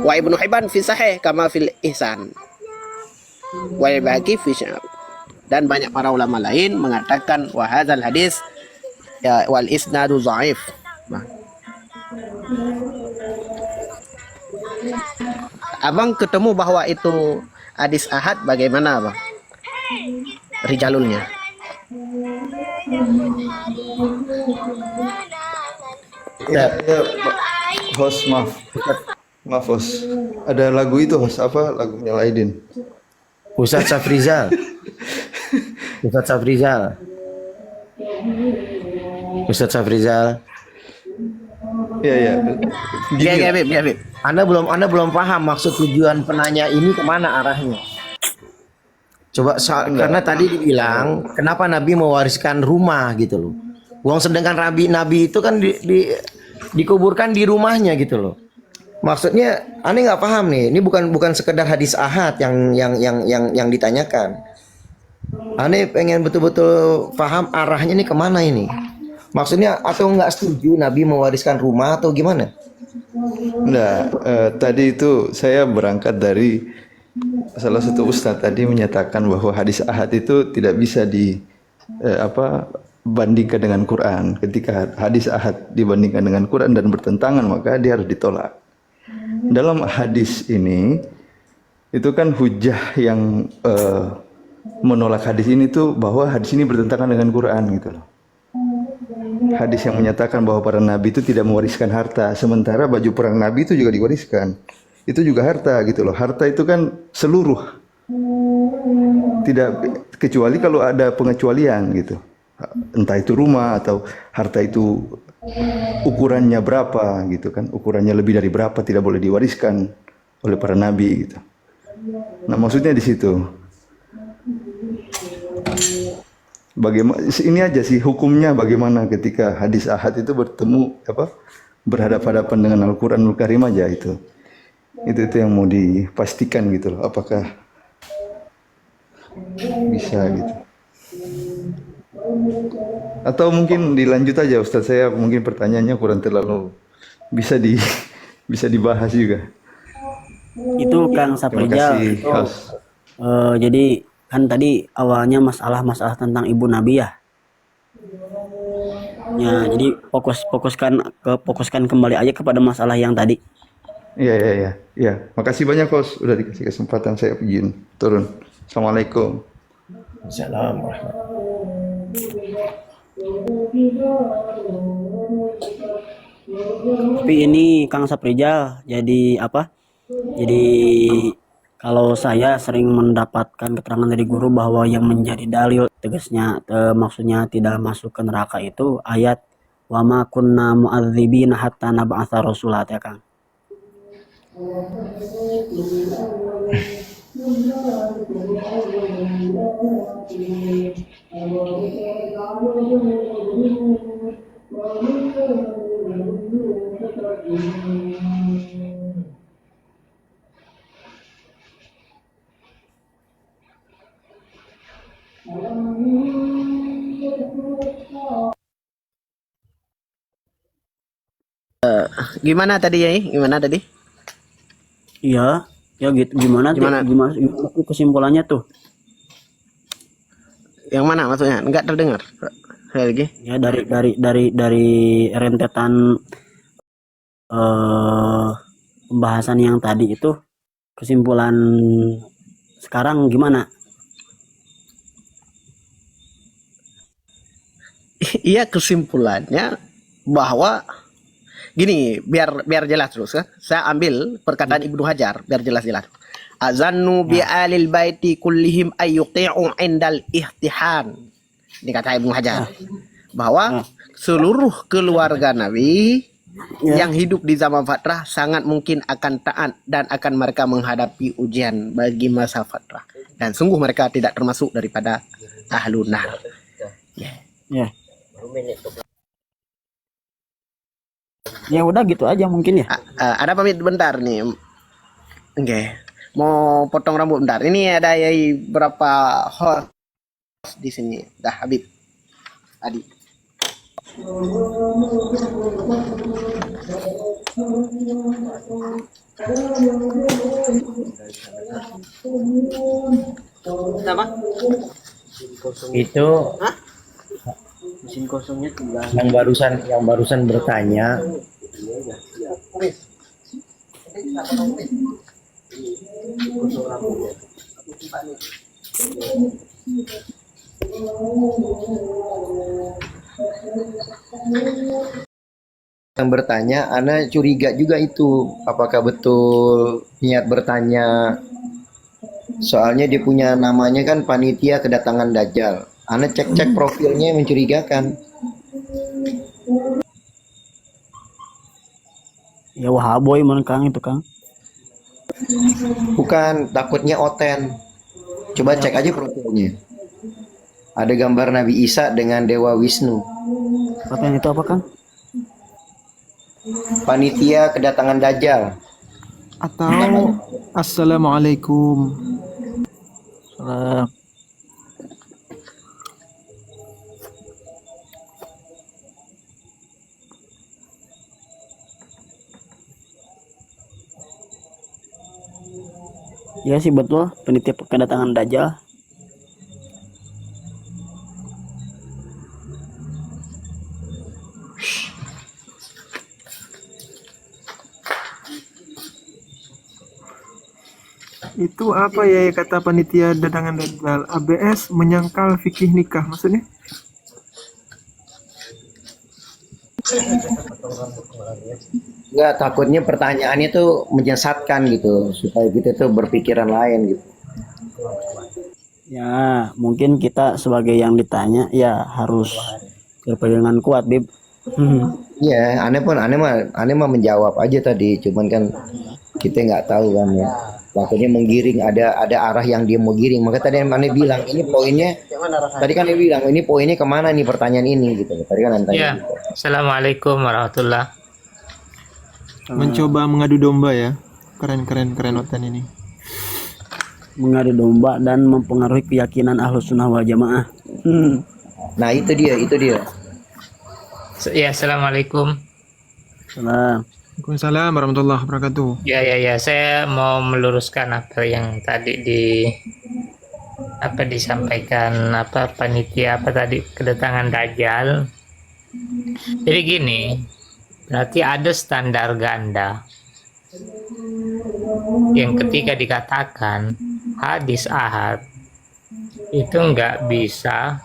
wa Ibnu Hibban fi sahih kama fil ihsan. Wa al-Baqi fi sya'ab. Dan banyak para ulama lain mengatakan wa hadzal hadis ya, wal isnadu dhaif. Nah. Abang ketemu bahwa itu hadis ahad, bagaimana, Bang? Rijalulnya. Ya, host, maaf, host. Ada lagu itu, host apa? Lagunya Laidin. Ustadz Safrizal. Ustadz Safrizal. Ustadz Safrizal. Iya, iya. Ya, Bib. Anda belum paham maksud tujuan penanya ini kemana arahnya. Coba karena tadi dibilang kenapa Nabi mewariskan rumah gitu loh. Uang sedangkan Nabi itu kan dikuburkan di rumahnya gitu loh. Maksudnya aneh nggak paham nih. Ini bukan sekedar hadis ahad yang ditanyakan. Aneh pengen betul-betul paham arahnya ini kemana ini. Maksudnya atau nggak setuju Nabi mewariskan rumah atau gimana? Nah, tadi itu saya berangkat dari salah satu ustadz tadi menyatakan bahwa hadis ahad itu tidak bisa bandingkan dengan Quran. Ketika hadis ahad dibandingkan dengan Quran dan bertentangan, maka dia harus ditolak. Dalam hadis ini itu kan hujah yang menolak hadis ini tuh bahwa hadis ini bertentangan dengan Quran gitu loh. Hadis yang menyatakan bahwa para nabi itu tidak mewariskan harta, sementara baju perang nabi itu juga diwariskan. Itu juga harta gitu loh. Harta itu kan seluruh. Tidak kecuali kalau ada pengecualian gitu. Entah itu rumah atau harta itu ukurannya berapa gitu kan, ukurannya lebih dari berapa tidak boleh diwariskan oleh para nabi gitu. Nah maksudnya di situ bagaimana ini aja sih hukumnya, bagaimana ketika hadis ahad itu bertemu berhadapan-hadapan dengan Al-Qur'anul Karim aja itu yang mau dipastikan gitu loh, apakah bisa gitu. Atau mungkin dilanjut aja Ustaz, saya mungkin pertanyaannya kurang terlalu bisa dibahas juga. Itu Kang Terima Saprijal kasih. itu jadi kan tadi awalnya masalah tentang ibu Nabi ya. Ya, jadi fokuskan kembali aja kepada masalah yang tadi. Iya. Makasih banyak Kos, udah dikasih kesempatan, saya izin turun. Assalamualaikum. Assalamualaikum. Tapi ini Kang Saprijal jadi apa? Jadi kalau saya sering mendapatkan keterangan dari guru bahwa yang menjadi dalil tegasnya maksudnya tidak masuk ke neraka itu ayat wa ma kunna mu'adzibina hatta nab'atsa rasulah ya Kang. Gimana tadi ya? Gimana tadi? Iya, ya gitu. Gimana kesimpulannya tuh? Yang mana maksudnya? Enggak terdengar. Sekali lagi. Ya dari rentetan pembahasan yang tadi itu kesimpulan sekarang gimana? Iya, kesimpulannya bahwa gini, biar jelas terus kan. Saya ambil perkataan Ibnu Hajar biar jelas-jelas. Azannu bi alil baiti kullihim ayyuti'u indal ihtihan. Ini kata Ibnu Hajar. Bahwa seluruh keluarga Nabi yang hidup di zaman fatrah sangat mungkin akan taat dan akan mereka menghadapi ujian bagi masa fatrah. Dan sungguh mereka tidak termasuk daripada ahlun nar. Ya. Ya udah gitu aja mungkin ya. Ada pamit bentar nih. Oke. Mau potong rambut bentar. Ini ada berapa host di sini. Dah Habib. Adi. Sama? Itu Mesin kosongnya tinggal. yang barusan bertanya Ana curiga juga itu, apakah betul niat bertanya, soalnya dia punya namanya kan panitia kedatangan Dajjal. Ana cek profilnya mencurigakan. Ya wahaboy man Kang itu Kang. Bukan, takutnya oten. Coba cek aja profilnya. Ada gambar Nabi Isa dengan Dewa Wisnu. Apa yang itu apa Kang? Panitia kedatangan Dajjal. Atau Assalamualaikum. Salam. Ya sih betul, penitia kedatangan Dajjal. Itu apa ya kata panitia datangan Dajjal? ABS menyangkal fikih nikah maksudnya? Enggak, takutnya pertanyaannya tuh menyesatkan gitu, supaya kita tuh berpikiran lain gitu. Ya, mungkin kita sebagai yang ditanya ya harus berpegangan kuat, Bib. Iya, aneh mah menjawab aja tadi, cuman kan kita nggak tahu kan ya. Takutnya menggiring, ada arah yang dia mau giring. Maka tadi aneh bilang ini poinnya. Tadi kan dia bilang ini poinnya kemana nih pertanyaan ini gitu. Tadi kan aneh Ya, gitu. Assalamualaikum warahmatullah. Mencoba mengadu domba ya. Keren Otan ini. Mengadu domba dan mempengaruhi keyakinan Ahlus Sunnah wal Jamaah. Nah itu dia. Ya, Assalamualaikum. Salam. Waalaikumsalam warahmatullahi wabarakatuh. Ya, saya mau meluruskan apa yang tadi disampaikan panitia tadi kedatangan Dajjal. Jadi gini, berarti ada standar ganda yang ketika dikatakan hadis ahad itu nggak bisa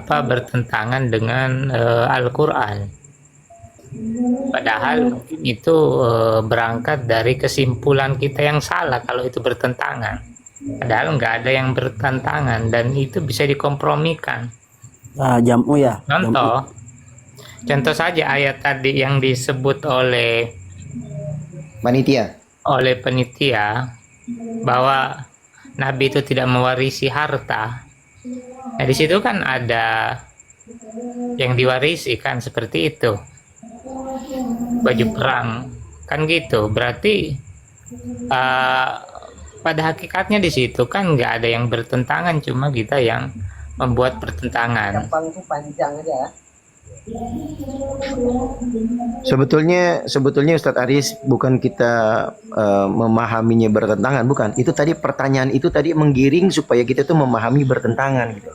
bertentangan dengan Al-Quran. Padahal itu berangkat dari kesimpulan kita yang salah kalau itu bertentangan. Padahal nggak ada yang bertentangan dan itu bisa dikompromikan. Nah, jamu ya. Contoh saja ayat tadi yang disebut oleh panitia bahwa Nabi itu tidak mewarisi harta. Nah, di situ kan ada yang diwarisi kan seperti itu. Baju perang kan gitu. Berarti pada hakikatnya di situ kan nggak ada yang bertentangan, cuma kita yang membuat pertentangan. Sebetulnya Ustadz Aris bukan kita memahaminya bertentangan, bukan. Itu tadi pertanyaan itu tadi menggiring supaya kita tuh memahami bertentangan gitu.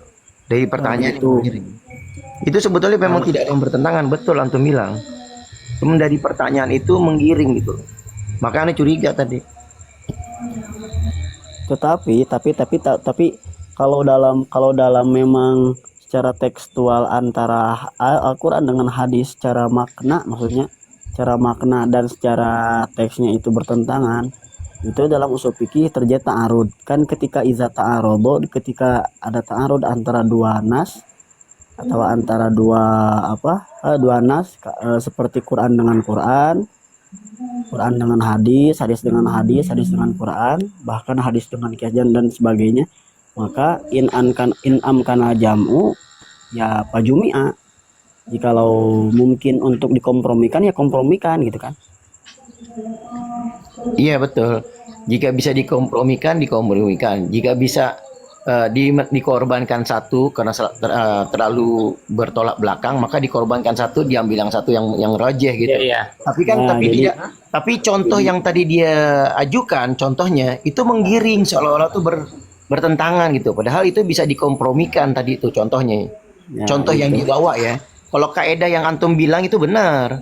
Dari pertanyaan itu menggiring. Itu sebetulnya memang tidak ada yang bertentangan, betul antum bilang. Cuma dari pertanyaan itu menggiring gitu. Makanya curiga tadi. Tetapi kalau dalam memang secara tekstual antara Al-Quran dengan hadis secara makna, maksudnya secara makna dan secara teksnya itu bertentangan, itu dalam usul fikih terjadi ta'arud. Kan ketika ketika ada ta'arud antara dua nas atau antara dua nas seperti Quran dengan Quran dengan hadis dengan hadis dengan Quran, bahkan hadis dengan kiasan dan sebagainya, maka in amkana jam'u ya pajumi'a. Jikalau mungkin untuk dikompromikan ya kompromikan gitu kan. Iya betul. Jika bisa dikompromikan. Jika bisa dikorbankan satu karena terlalu bertolak belakang, maka dikorbankan satu, diambil yang satu yang rajih gitu. Iya. Tapi contoh yang tadi dia ajukan, contohnya itu menggiring seolah-olah tuh bertentangan gitu. Padahal itu bisa dikompromikan tadi itu contohnya. Contoh yang dibawa ya. Kalau kaidah yang antum bilang itu benar.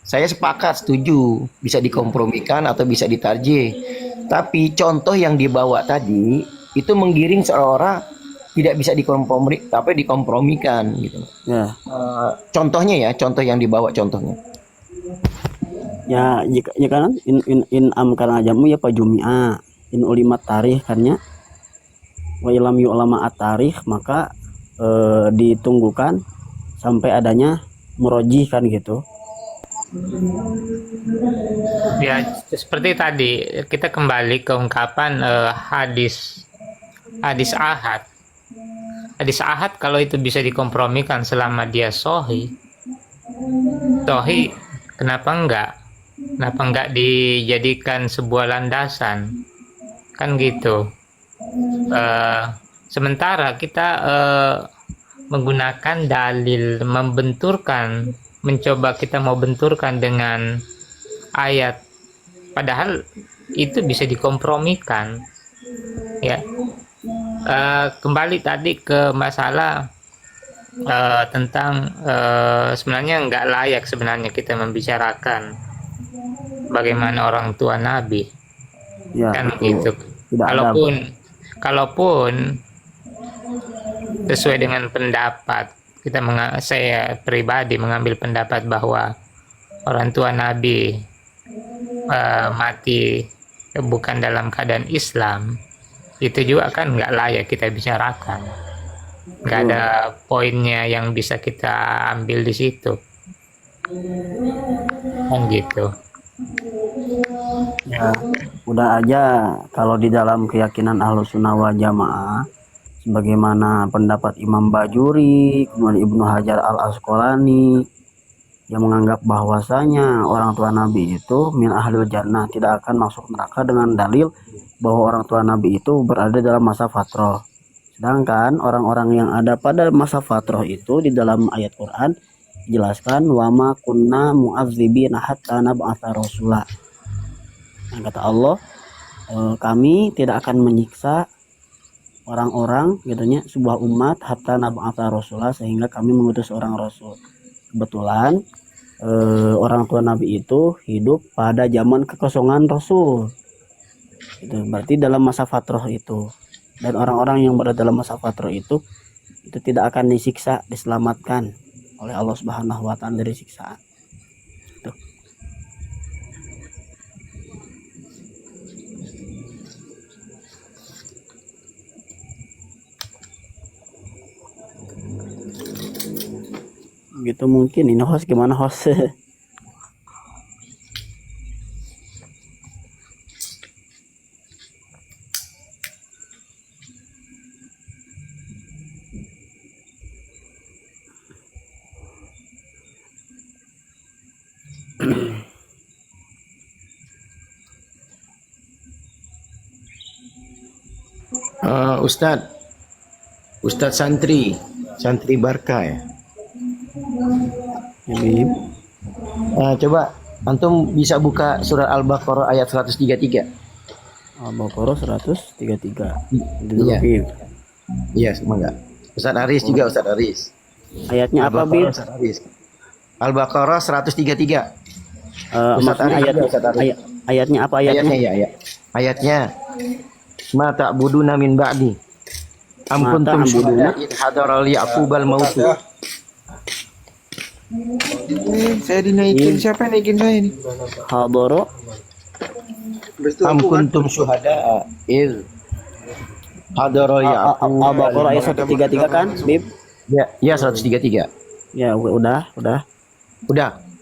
Saya sepakat, setuju, bisa dikompromikan atau bisa ditarjih. Tapi contoh yang dibawa tadi itu menggiring seolah-olah tidak bisa dikompromikan gitu. Ya. Contohnya contoh yang dibawa contohnya. Ya jika kan in amkana jamu ya pajumi'a, in ulimat tarikh kannya wa ilam ulama at-tarikh, maka ditunggukan sampai adanya murojih kan gitu. Ya, seperti tadi kita kembali ke ungkapan hadis ahad. Hadis ahad kalau itu bisa dikompromikan selama dia sahih, kenapa enggak dijadikan sebuah landasan kan gitu. Sementara kita menggunakan dalil mencoba kita mau benturkan dengan ayat, padahal itu bisa dikompromikan ya. Kembali tadi ke masalah tentang sebenarnya nggak layak sebenarnya kita membicarakan bagaimana orang tua Nabi ya, kan betul. gitu. Kalaupun sesuai dengan pendapat saya pribadi mengambil pendapat bahwa orang tua Nabi mati bukan dalam keadaan Islam, itu juga kan nggak layak kita bicarakan. nggak ada poinnya yang bisa kita ambil di situ kan gitu. Ya, udah aja kalau di dalam keyakinan Ahlussunnah wal Jamaah sebagaimana pendapat Imam Bajuri, kemudian Ibnu Hajar Al-Asqalani yang menganggap bahwasanya orang tua Nabi itu min ahlil jannah, tidak akan masuk neraka dengan dalil bahwa orang tua Nabi itu berada dalam masa fatrah. Sedangkan orang-orang yang ada pada masa fatrah itu di dalam ayat Quran jelaskan wama kunna mu'adzibina hatta nab'atsa rasula. Nah, kata Allah, kami tidak akan menyiksa orang-orang gitunya sebuah umat hatta nab'atsa rasula, sehingga kami mengutus orang rasul. Kebetulan orang tua Nabi itu hidup pada zaman kekosongan Rasul. Itu berarti dalam masa fatrah itu. Dan orang-orang yang berada dalam masa fatrah itu tidak akan disiksa, diselamatkan oleh Allah Subhanahu wa taala dari siksaan. Tuh. Gitu mungkin. Ini host gimana host? Ustadz santri Barka ya. Coba antum bisa buka surat Al-Baqarah ayat 133. Al-Baqarah 133. Iya. Iya, semoga. Ustadz Aris juga, Ustadz Aris. Ayatnya apa, Bib? Al-Baqarah 133. Ayatnya apa ayatnya? Ayatnya ma ta'buduna min ba'di am kuntum syuhada id hadara yaqubal mautu. Saya dinaikin. Siapa yang naikin saya ini? Hadara am kuntum syuhada id hadara yaqub. Al-Baqarah ayat 133 kan, Bib? Ya 133. Ya, udah.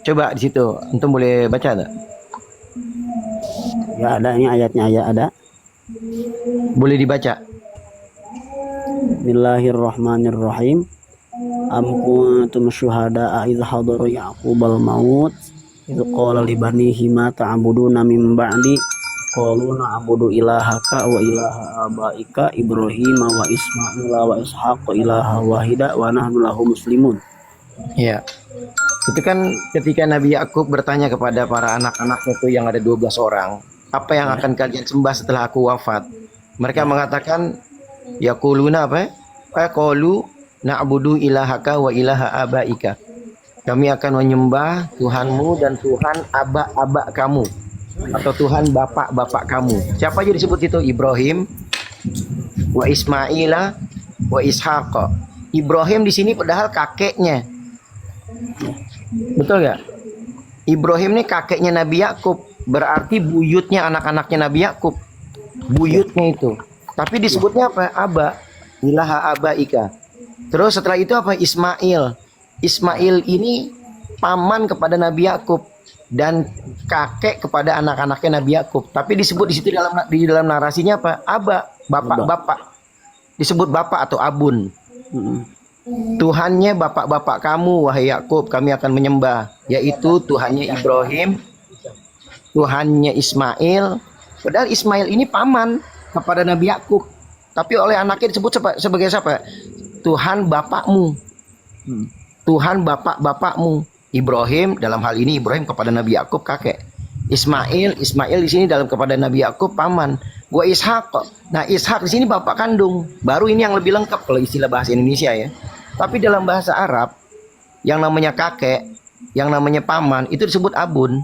Coba di situ antum boleh baca enggak? Ya ada, ini ayatnya ada. Boleh dibaca. Bismillahirrahmanirrahim. Am kuntum syuhada'a idh hadara yaqubal maut idh qala li banihi ma ta'buduna min ba'di qalu na'budu ilahaka wa ilaha abaika Ibrahim wa Ismail wa Ishaq ilaha wahida wa nahnu lahu muslimun. Ya. Itu kan ketika Nabi Yakub bertanya kepada para anak-anaknya itu yang ada 12 orang, apa yang akan kalian sembah setelah aku wafat? Mereka mengatakan yaquluna apa? Qalu na'budu ilahaka wa ilaha abaika. Kami akan menyembah Tuhanmu dan Tuhan abak-abak kamu, atau Tuhan bapak-bapak kamu. Siapa aja disebut itu? Ibrahim wa Ismaila wa Ishaq. Ibrahim di sini padahal kakeknya. Betul gak? Ibrahim ini kakeknya Nabi Yakub, berarti buyutnya anak-anaknya Nabi Yakub. Buyutnya itu. Tapi disebutnya apa? Aba, ilaha abaika. Terus setelah itu apa? Ismail. Ismail ini paman kepada Nabi Yakub dan kakek kepada anak-anaknya Nabi Yakub. Tapi disebut di situ di dalam narasinya apa? Aba, bapak-bapak. Disebut bapak atau abun. Tuhannya bapak-bapak kamu wahai Yakub kami akan menyembah, yaitu Tuhannya Ibrahim, Tuhannya Ismail. Padahal Ismail ini paman kepada Nabi Yakub, tapi oleh anaknya disebut sebagai siapa? Tuhan bapakmu. Tuhan bapak-bapakmu. Ibrahim, dalam hal ini Ibrahim kepada Nabi Yakub kakek. Ismail di sini dalam kepada Nabi Yakub paman. Wa Ishaq. Nah, Ishaq di sini bapak kandung. Baru ini yang lebih lengkap kalau istilah bahasa Indonesia ya. Tapi dalam bahasa Arab yang namanya kakek, yang namanya paman itu disebut abun.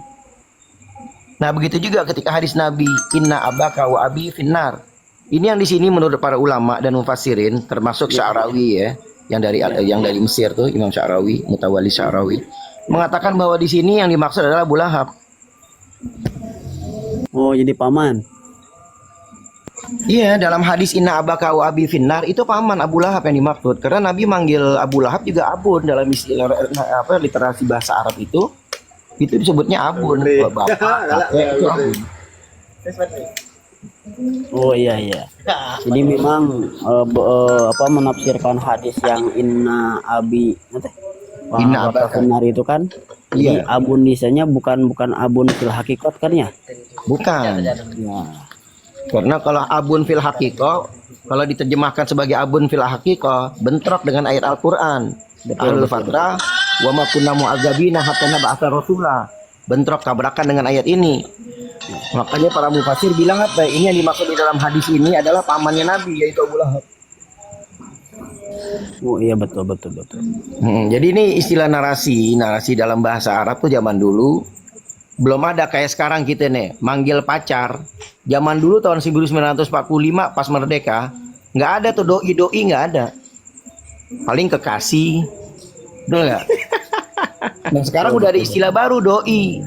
Nah, begitu juga ketika hadis Nabi, inna abaka wa abi finnar. Ini yang di sini menurut para ulama dan mufassirin termasuk Sya'rawi ya, yang dari Mesir tuh Imam Sya'rawi, Mutawalli Sya'rawi, mengatakan bahwa di sini yang dimaksud adalah Abu Lahab. Oh, jadi paman. Iya, dalam hadis inna abaka wa abi finnar itu paman Abu Lahab yang dimaksud. Karena Nabi manggil Abu Lahab juga abun dalam istilah literasi bahasa Arab itu disebutnya abun. Kalau bapak, kakek itu abun. Oh iya iya. Jadi memang menafsirkan hadis yang inna abi Inna abaka benar itu kan. Jadi abun disanya bukan abun fil hakikat kan ya? Bukan. Ya. Karena kalau abun fil haqiqah, kalau diterjemahkan sebagai abun fil haqiqah, bentrok dengan ayat Al-Qur'an. Ahlul fatrah wa ma kunna mu'adzabina hatta nab'atsa rasula. Bentrok tabrakan dengan ayat ini. Makanya para mufasir bilang apa? Ini yang dimaksud di dalam hadis ini adalah pamannya Nabi, yaitu Abu Lahab. Oh iya betul. Jadi ini istilah narasi dalam bahasa Arab tuh zaman dulu belum ada kayak sekarang kita nih manggil pacar. Zaman dulu tahun 1945 pas merdeka nggak ada tuh doi nggak ada. Paling kekasih, betul nggak? Nah sekarang udah ada istilah baru doi,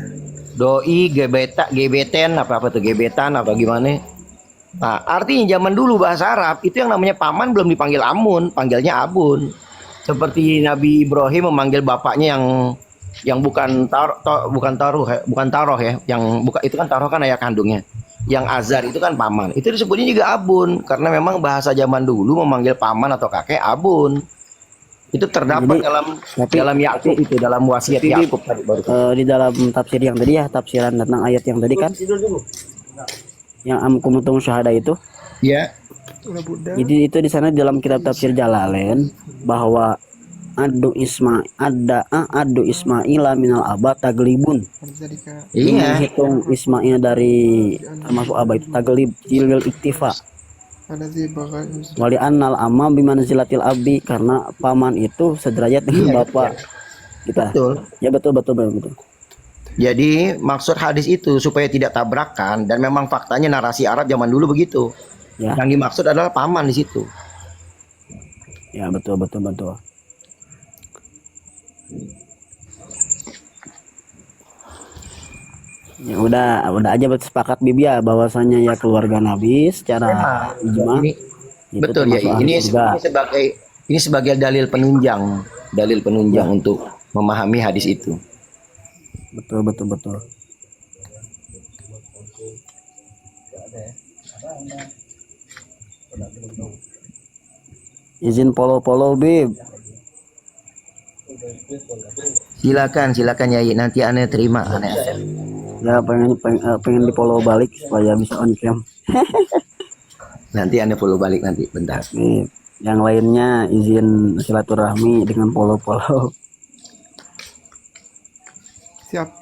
gebetan apa tuh gebetan apa gimana? Nah artinya zaman dulu bahasa Arab itu yang namanya paman belum dipanggil amun, panggilnya abun. Seperti Nabi Ibrahim memanggil bapaknya yang bukan taroh ya, yang bukan itu kan taroh kan ayah kandungnya. Yang azar itu kan paman. Itu disebutnya juga abun karena memang bahasa zaman dulu memanggil paman atau kakek abun. Itu terdapat dalam Yakub itu dalam wasiat Yakub tadi baru. Di dalam tafsir yang tadi ya, tafsiran tentang ayat yang tadi kan. Yang amkumutum syahada itu. Iya. Jadi itu di sana dalam kitab tafsir Jalalain bahwa adu Ismaila minal aba taglibun. Iya. Hitung Ismail dari termasuk aba itu taglib jilil iktifa. Wali annal amma bimanzilatil abi karena paman itu sederajat dengan bapak kita. Betul. Ya betul. Jadi maksud hadis itu supaya tidak tabrakan dan memang faktanya narasi Arab zaman dulu begitu. Ya. Yang dimaksud adalah paman di situ. Ya betul. Ya udah aja sepakat Bibi ya bahwasanya ya keluarga Nabi secara ijma. Betul ya. Ini sebagai dalil penunjang untuk memahami hadis itu. Betul. Izin polo Bib. Silakan Yai, nanti aneh terima aneh. Ya pengen di follow balik supaya bisa on cam. Nanti aneh follow balik nanti bentar. Nih, yang lainnya izin silaturahmi dengan follow. Siap.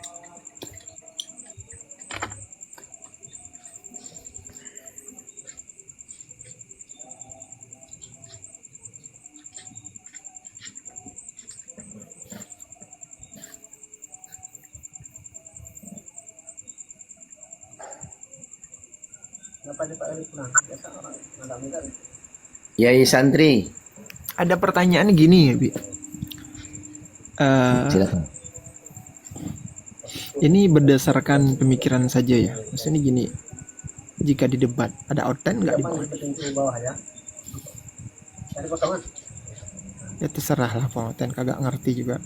Yai santri. Ada pertanyaan gini ya, Bi. Silakan. Ini berdasarkan pemikiran saja ya. Maksudnya gini, jika di debat ada outline nggak di bawah? Ya terserah lah, outline kagak ngerti juga.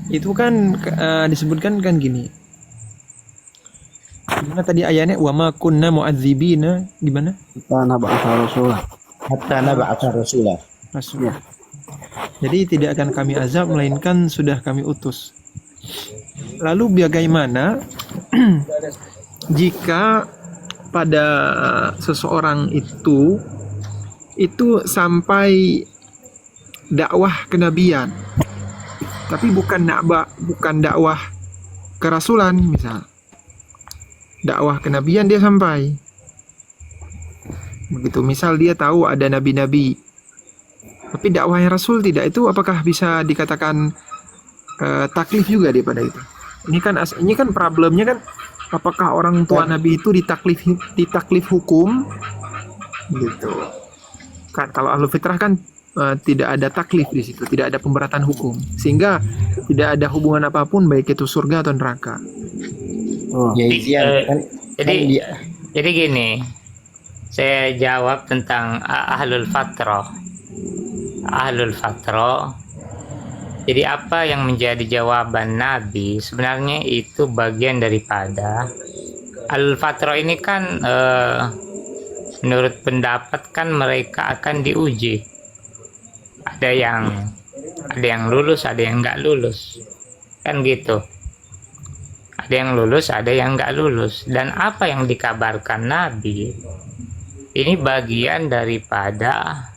Itu kan disebutkan kan gini. Gimana tadi ayatnya? Wa ma kunna mu'adzibina gimana? Hatta nab'atsa rasulah. Rasulullah. Jadi tidak akan kami azab melainkan sudah kami utus. Lalu bagaimana jika pada seseorang itu sampai dakwah kenabian, tapi bukan dakwah kerasulan misal. Dakwah kenabian dia sampai. Begitu, misal dia tahu ada nabi-nabi. Tapi dakwahnya Rasul tidak, itu apakah bisa dikatakan taklif juga daripada itu? Ini kan problemnya kan, apakah orang tua Nabi itu ditaklif hukum gitu. Kan kalau Ahlul Fitrah kan tidak ada taklif di situ, tidak ada pemberatan hukum, sehingga tidak ada hubungan apapun baik itu surga atau neraka. Ya, Jadi gini, saya jawab tentang ahlul fatrah. Ahlul fatrah. Jadi apa yang menjadi jawaban Nabi sebenarnya itu bagian daripada ahlul fatrah ini kan menurut pendapat kan mereka akan diuji. Ada yang lulus, ada yang nggak lulus, kan gitu. Ada yang lulus, ada yang nggak lulus. Dan apa yang dikabarkan Nabi ini bagian daripada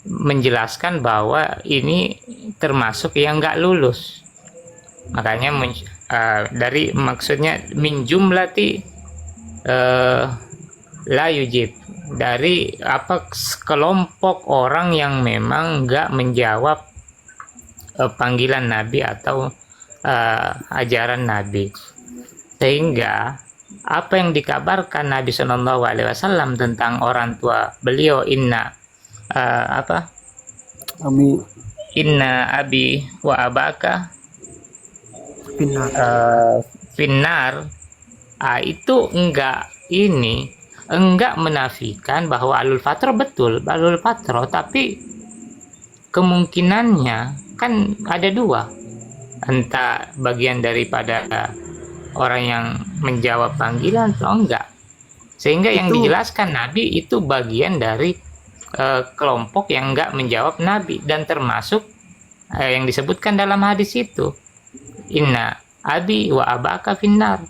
menjelaskan bahwa ini termasuk yang nggak lulus. Makanya dari maksudnya min jumlati la yujib, dari kelompok orang yang memang nggak menjawab panggilan Nabi atau ajaran Nabi. Sehingga apa yang dikabarkan Nabi Shallallahu Alaihi Wasallam tentang orang tua beliau, inna abi wa abaka finnar, itu enggak menafikan bahwa alul fatrah betul alul fatrah, tapi kemungkinannya kan ada dua, entah bagian daripada orang yang menjawab panggilan atau enggak. Sehingga yang dijelaskan Nabi itu bagian dari kelompok yang enggak menjawab Nabi, dan termasuk yang disebutkan dalam hadis itu, inna abi wa abaka finnar,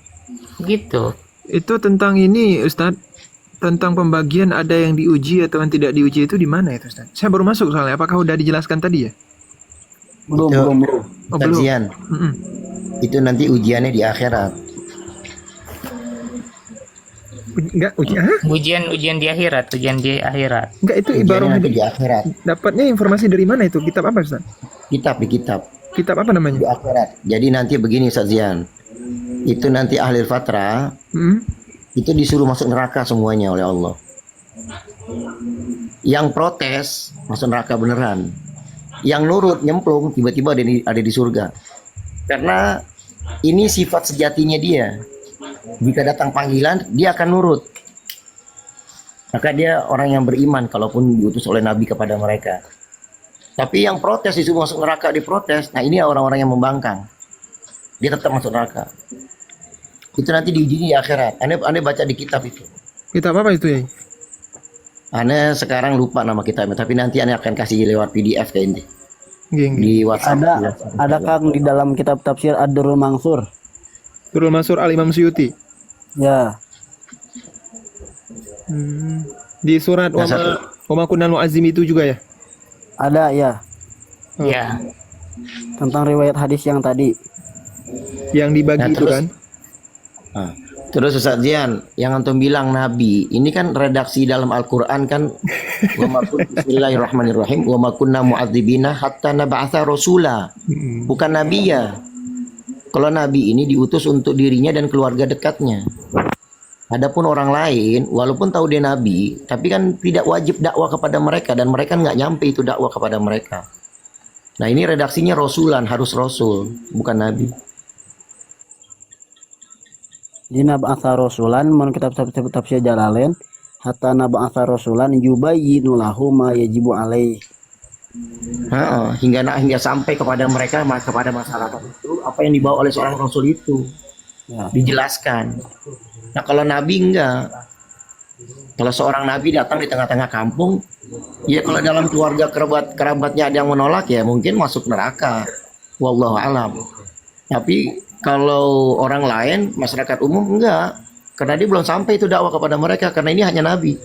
gitu. Itu tentang ini Ustadz, tentang pembagian ada yang diuji atau yang tidak diuji itu di mana itu Ustadz? Saya baru masuk soalnya, apakah udah dijelaskan tadi ya? Belum. belum. Zian. Itu nanti ujiannya di akhirat. Enggak, ujian di akhirat, Enggak, itu ibarat nanti di akhirat. Dapatnya informasi dari mana itu? Kitab apa Ustaz? Kitab. Kitab apa namanya? Di akhirat. Jadi nanti begini Ustaz Zian. Itu nanti ahli fatrah. Itu disuruh masuk neraka semuanya oleh Allah. Yang protes masuk neraka beneran. Yang nurut nyemplung tiba-tiba ada di surga. Karena ini sifat sejatinya dia. Jika datang panggilan, dia akan nurut. Maka dia orang yang beriman kalaupun diutus oleh Nabi kepada mereka. Tapi yang protes disuruh masuk neraka, diprotes. Nah, ini orang-orang yang membangkang. Dia tetap masuk neraka. Itu nanti diuji di akhirat. Ane baca di kitab itu. Kitab apa itu ya? Ane sekarang lupa nama kitabnya, tapi nanti Ane akan kasih lewat PDF ke inti. Di WhatsApp. Ada Kang di dalam kitab tafsir Ad-Durrul Mansur. Durrul Mansur Al-Imam Suyuti. Ya. Di surat wa ma kunna mu'azzim itu juga ya? Ada ya. Ya. Tentang riwayat hadis yang tadi. Yang dibagi itu kan? Terus Ustaz Zian, yang antum bilang Nabi, ini kan redaksi dalam Al-Quran kan, Bismillahirrahmanirrahim, wa ma kunna mu'adzibina hatta nab'atha rasula. Bukan Nabi ya. Kalau Nabi ini diutus untuk dirinya dan keluarga dekatnya. Adapun orang lain, walaupun tahu dia Nabi, tapi kan tidak wajib dakwah kepada mereka, dan mereka nggak nyampe itu dakwah kepada mereka. Nah, ini redaksinya rasulan, harus rasul, bukan Nabi. Di nab'atha rasulan menurut kitab tafsir Jalalain, hatta nab'atha rasulan yubayyinu lahu ma yajibu alaih. Hingga sampai kepada mereka, kepada masyarakat itu apa yang dibawa oleh seorang rasul itu dijelaskan. Nah, kalau Nabi enggak. Kalau seorang Nabi datang di tengah-tengah kampung, ya kalau dalam keluarga kerabatnya ada yang menolak, ya mungkin masuk neraka. Wallahu alam. Tapi kalau orang lain, masyarakat umum enggak, karena dia belum sampai itu dakwah kepada mereka, karena ini hanya Nabi.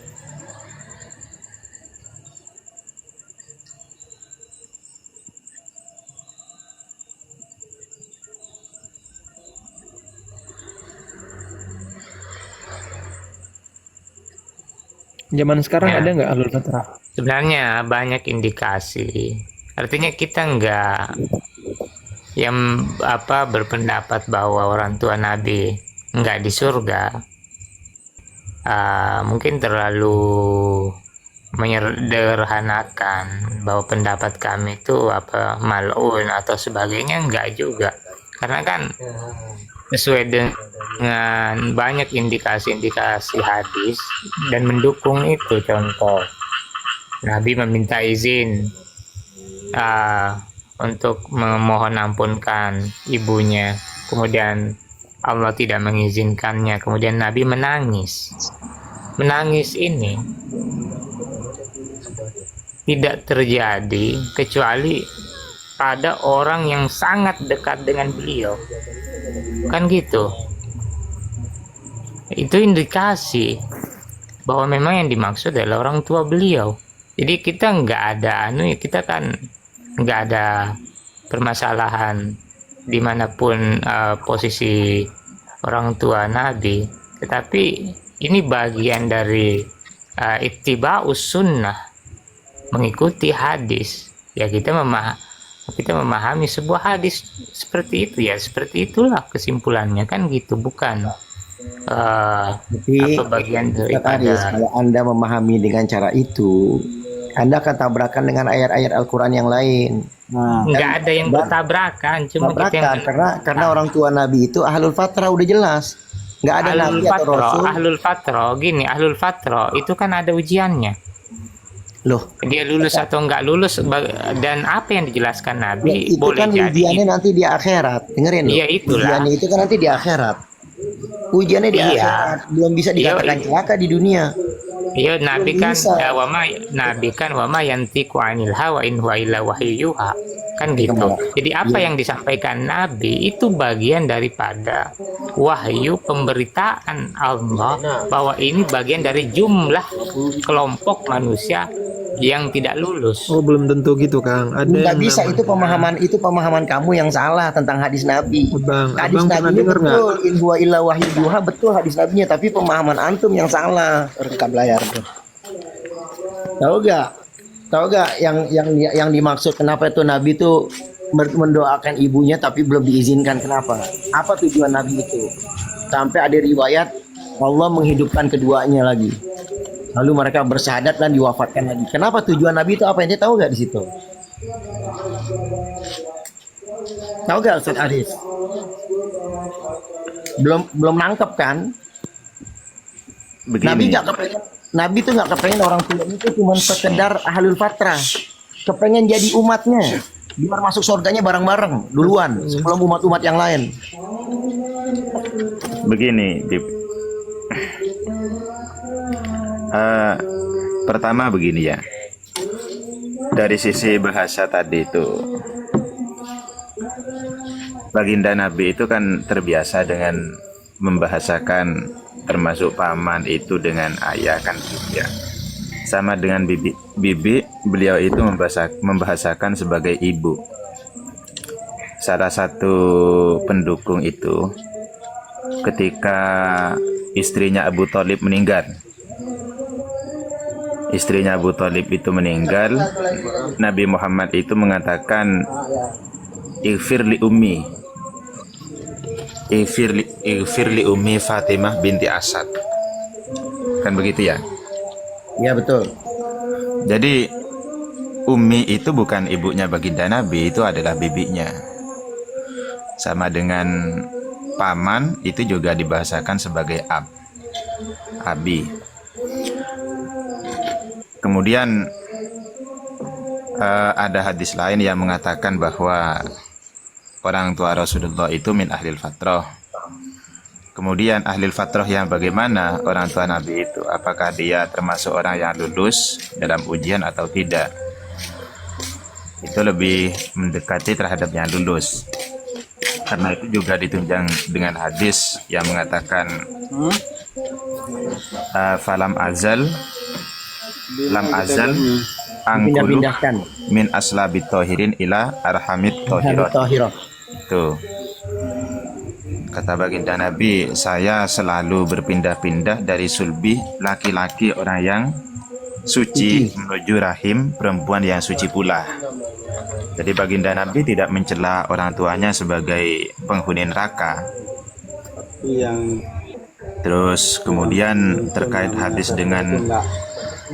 Zaman sekarang ada nggak ahlul fatrah? Sebenarnya banyak indikasi. Artinya kita nggak yang berpendapat bahwa orang tua Nabi nggak di surga, mungkin terlalu menyederhanakan bahwa pendapat kami itu mal'un atau sebagainya. Enggak juga, karena kan sesuai dengan banyak indikasi-indikasi hadis dan mendukung itu. Contoh, Nabi meminta izin untuk memohon ampunkan ibunya, kemudian Allah tidak mengizinkannya, kemudian Nabi menangis. Menangis ini tidak terjadi kecuali pada orang yang sangat dekat dengan beliau, kan gitu. Itu indikasi bahwa memang yang dimaksud adalah orang tua beliau. Jadi kita nggak ada kita kan nggak ada permasalahan dimanapun posisi orang tua Nabi, tetapi ini bagian dari ittiba'us sunnah, mengikuti hadis. Ya kita memahami sebuah hadis seperti itu, ya seperti itulah kesimpulannya, kan gitu, bukan Tapi apa bagian Ustaz Aris, daripada. kalau Anda memahami dengan cara itu, Anda akan tabrakan dengan ayat-ayat Al-Quran yang lain. Nggak ada yang bertabrakan, cuma kita yang Tabrakan karena orang tua Nabi itu ahlul fatrah, udah jelas. Nggak ada ahlul Nabi atau fatroh, Rasul. ahlul fatroh gini, ahlul fatroh itu kan ada ujiannya. Loh, Dia lulus atau nggak lulus, dan apa yang dijelaskan ya, Nabi itu boleh kan jadi. ujiannya nanti di akhirat. Dengerin loh. Iya, itulah. Ujiannya itu kan nanti di akhirat. Ujiannya di Iya. akhirat. Belum bisa Iya, dikatakan celaka di dunia. Iya, Nabi Belum kan bisa. Nabi kan wama yantiqu anil hawa in huwa illa wahyuha. Kan gitu. Jadi apa yang disampaikan Nabi itu bagian daripada wahyu pemberitaan Allah, bahwa ini bagian dari jumlah kelompok manusia yang tidak lulus. Oh, belum tentu gitu, Kang. Ada Nggak yang bisa, namanya- itu pemahaman kamu yang salah tentang hadis Nabi. Bang, Hadis Abang pernah Nabi dengar nggak? betul, in huwa illa wahyuha, betul hadis Nabinya, tapi pemahaman antum yang salah. Rekam layar tuh. Tahu gak yang dimaksud kenapa itu Nabi itu mendoakan ibunya tapi belum diizinkan, kenapa? Apa tujuan Nabi itu? Sampai ada riwayat Allah menghidupkan keduanya lagi. Lalu mereka bersyahadat dan diwafatkan lagi. Kenapa tujuan Nabi itu apa? Ente tahu gak di situ? Tahu gak Ustaz Aris? Belum nangkep kan? Begini. Nabi tuh nggak kepengen orang tuanya itu cuma sekedar ahlul fatrah, kepengen jadi umatnya biar masuk surganya bareng-bareng duluan sebelum umat-umat yang lain. Begini, Dip. Pertama begini ya. Dari sisi bahasa tadi itu, baginda Nabi itu kan terbiasa dengan membahasakan termasuk paman itu dengan ayah, kan gitu ya. Sama dengan bibi beliau itu membahasakan sebagai ibu. Salah satu pendukung itu ketika istrinya Abu Thalib meninggal. Istrinya Abu Thalib itu meninggal, Nabi Muhammad itu mengatakan ighfir li ummi. Ighfir li ummi Fatimah binti Asad. Kan begitu ya? Ya betul. Jadi Ummi itu bukan ibunya baginda Nabi, itu adalah bibinya. Sama dengan paman itu juga dibahasakan sebagai abi. Kemudian ada hadis lain yang mengatakan bahwa orang tua Rasulullah itu min ahlil fatrah. Kemudian ahlil fatrah yang bagaimana orang tua Nabi itu? Apakah dia termasuk orang yang lulus dalam ujian atau tidak? Itu lebih mendekati terhadap yang lulus. Karena itu juga ditunjang dengan hadis yang mengatakan falam azal lam azal angkulu Pindah-pindahkan. min aslabit tohirin ila arhamit tohirat. Itu kata baginda Nabi, saya selalu berpindah-pindah dari sulbi laki-laki orang yang suci menuju rahim perempuan yang suci pula. Jadi baginda Nabi tidak mencela orang tuanya sebagai penghuni neraka. Terus kemudian terkait hadis dengan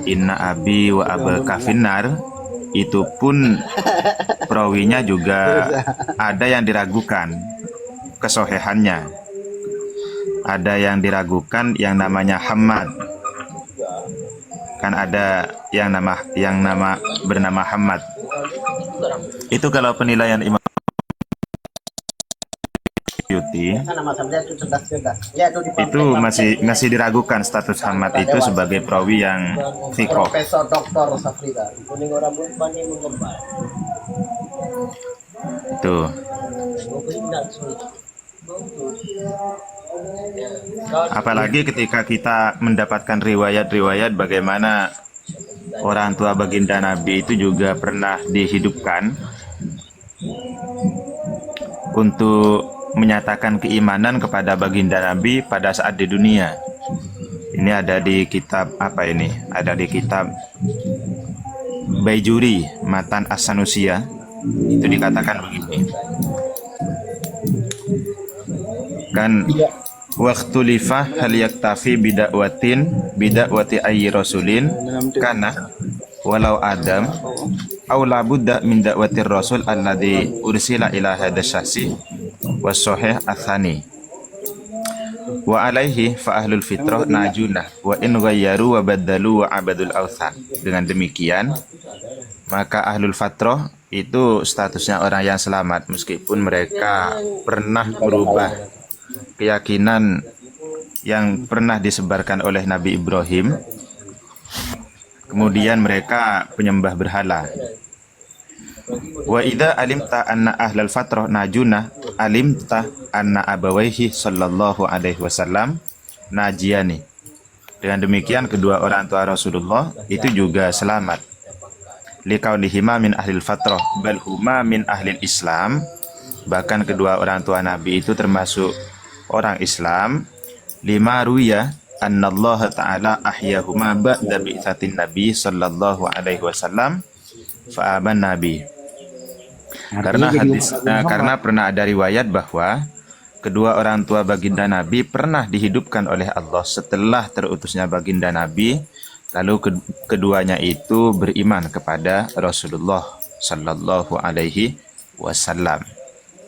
inna abi wa abaka finnar, itu pun perawinya juga ada yang diragukan kesohihannya. ada yang diragukan yang namanya Hammad. Kan ada yang bernama Hammad. Itu kalau penilaian Imam Suyuti itu masih diragukan status Hammad itu sebagai perawi yang thiqah. Profesor Dr. Safrida. Tuh. Apalagi ketika kita mendapatkan riwayat-riwayat bagaimana orang tua baginda Nabi itu juga pernah dihidupkan untuk menyatakan keimanan kepada baginda Nabi pada saat di dunia. Ini ada di kitab apa ini? Ada di kitab Baijuri Matan As-Sanusia. Itu dikatakan begini. Kan waktu lifah hal yaktafi bidakwati ayyi rasulin kana walau adam aw la budda min da'watir rasul alladhi ursila ila hadha syasi was sahih athani wa alaihi fa ahlul fitrah najunah wa in ghayyaru wa badalu wa abadul awthan. Dengan demikian maka ahlul fatrah itu statusnya orang yang selamat meskipun mereka pernah berubah keyakinan yang pernah disebarkan oleh Nabi Ibrahim, kemudian mereka penyembah berhala. Wa idza alimta anna ahlal fatrah najuna alimta anna abawaihi sallallahu alaihi wasallam najiyani. Dengan demikian kedua orang tua Rasulullah itu juga selamat. Liqaulihima min ahlil fatrah bal huma min ahlil Islam. Bahkan kedua orang tua Nabi itu termasuk orang Islam. Lima ruya annallaha ta'ala ahyahuma ba'da bi'tsatin nabi sallallahu alaihi wasallam fa'aban nabi. Karena pernah ada riwayat bahwa kedua orang tua baginda Nabi pernah dihidupkan oleh Allah setelah terutusnya baginda Nabi, lalu keduanya itu beriman kepada Rasulullah sallallahu alaihi wasallam.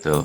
Tuh.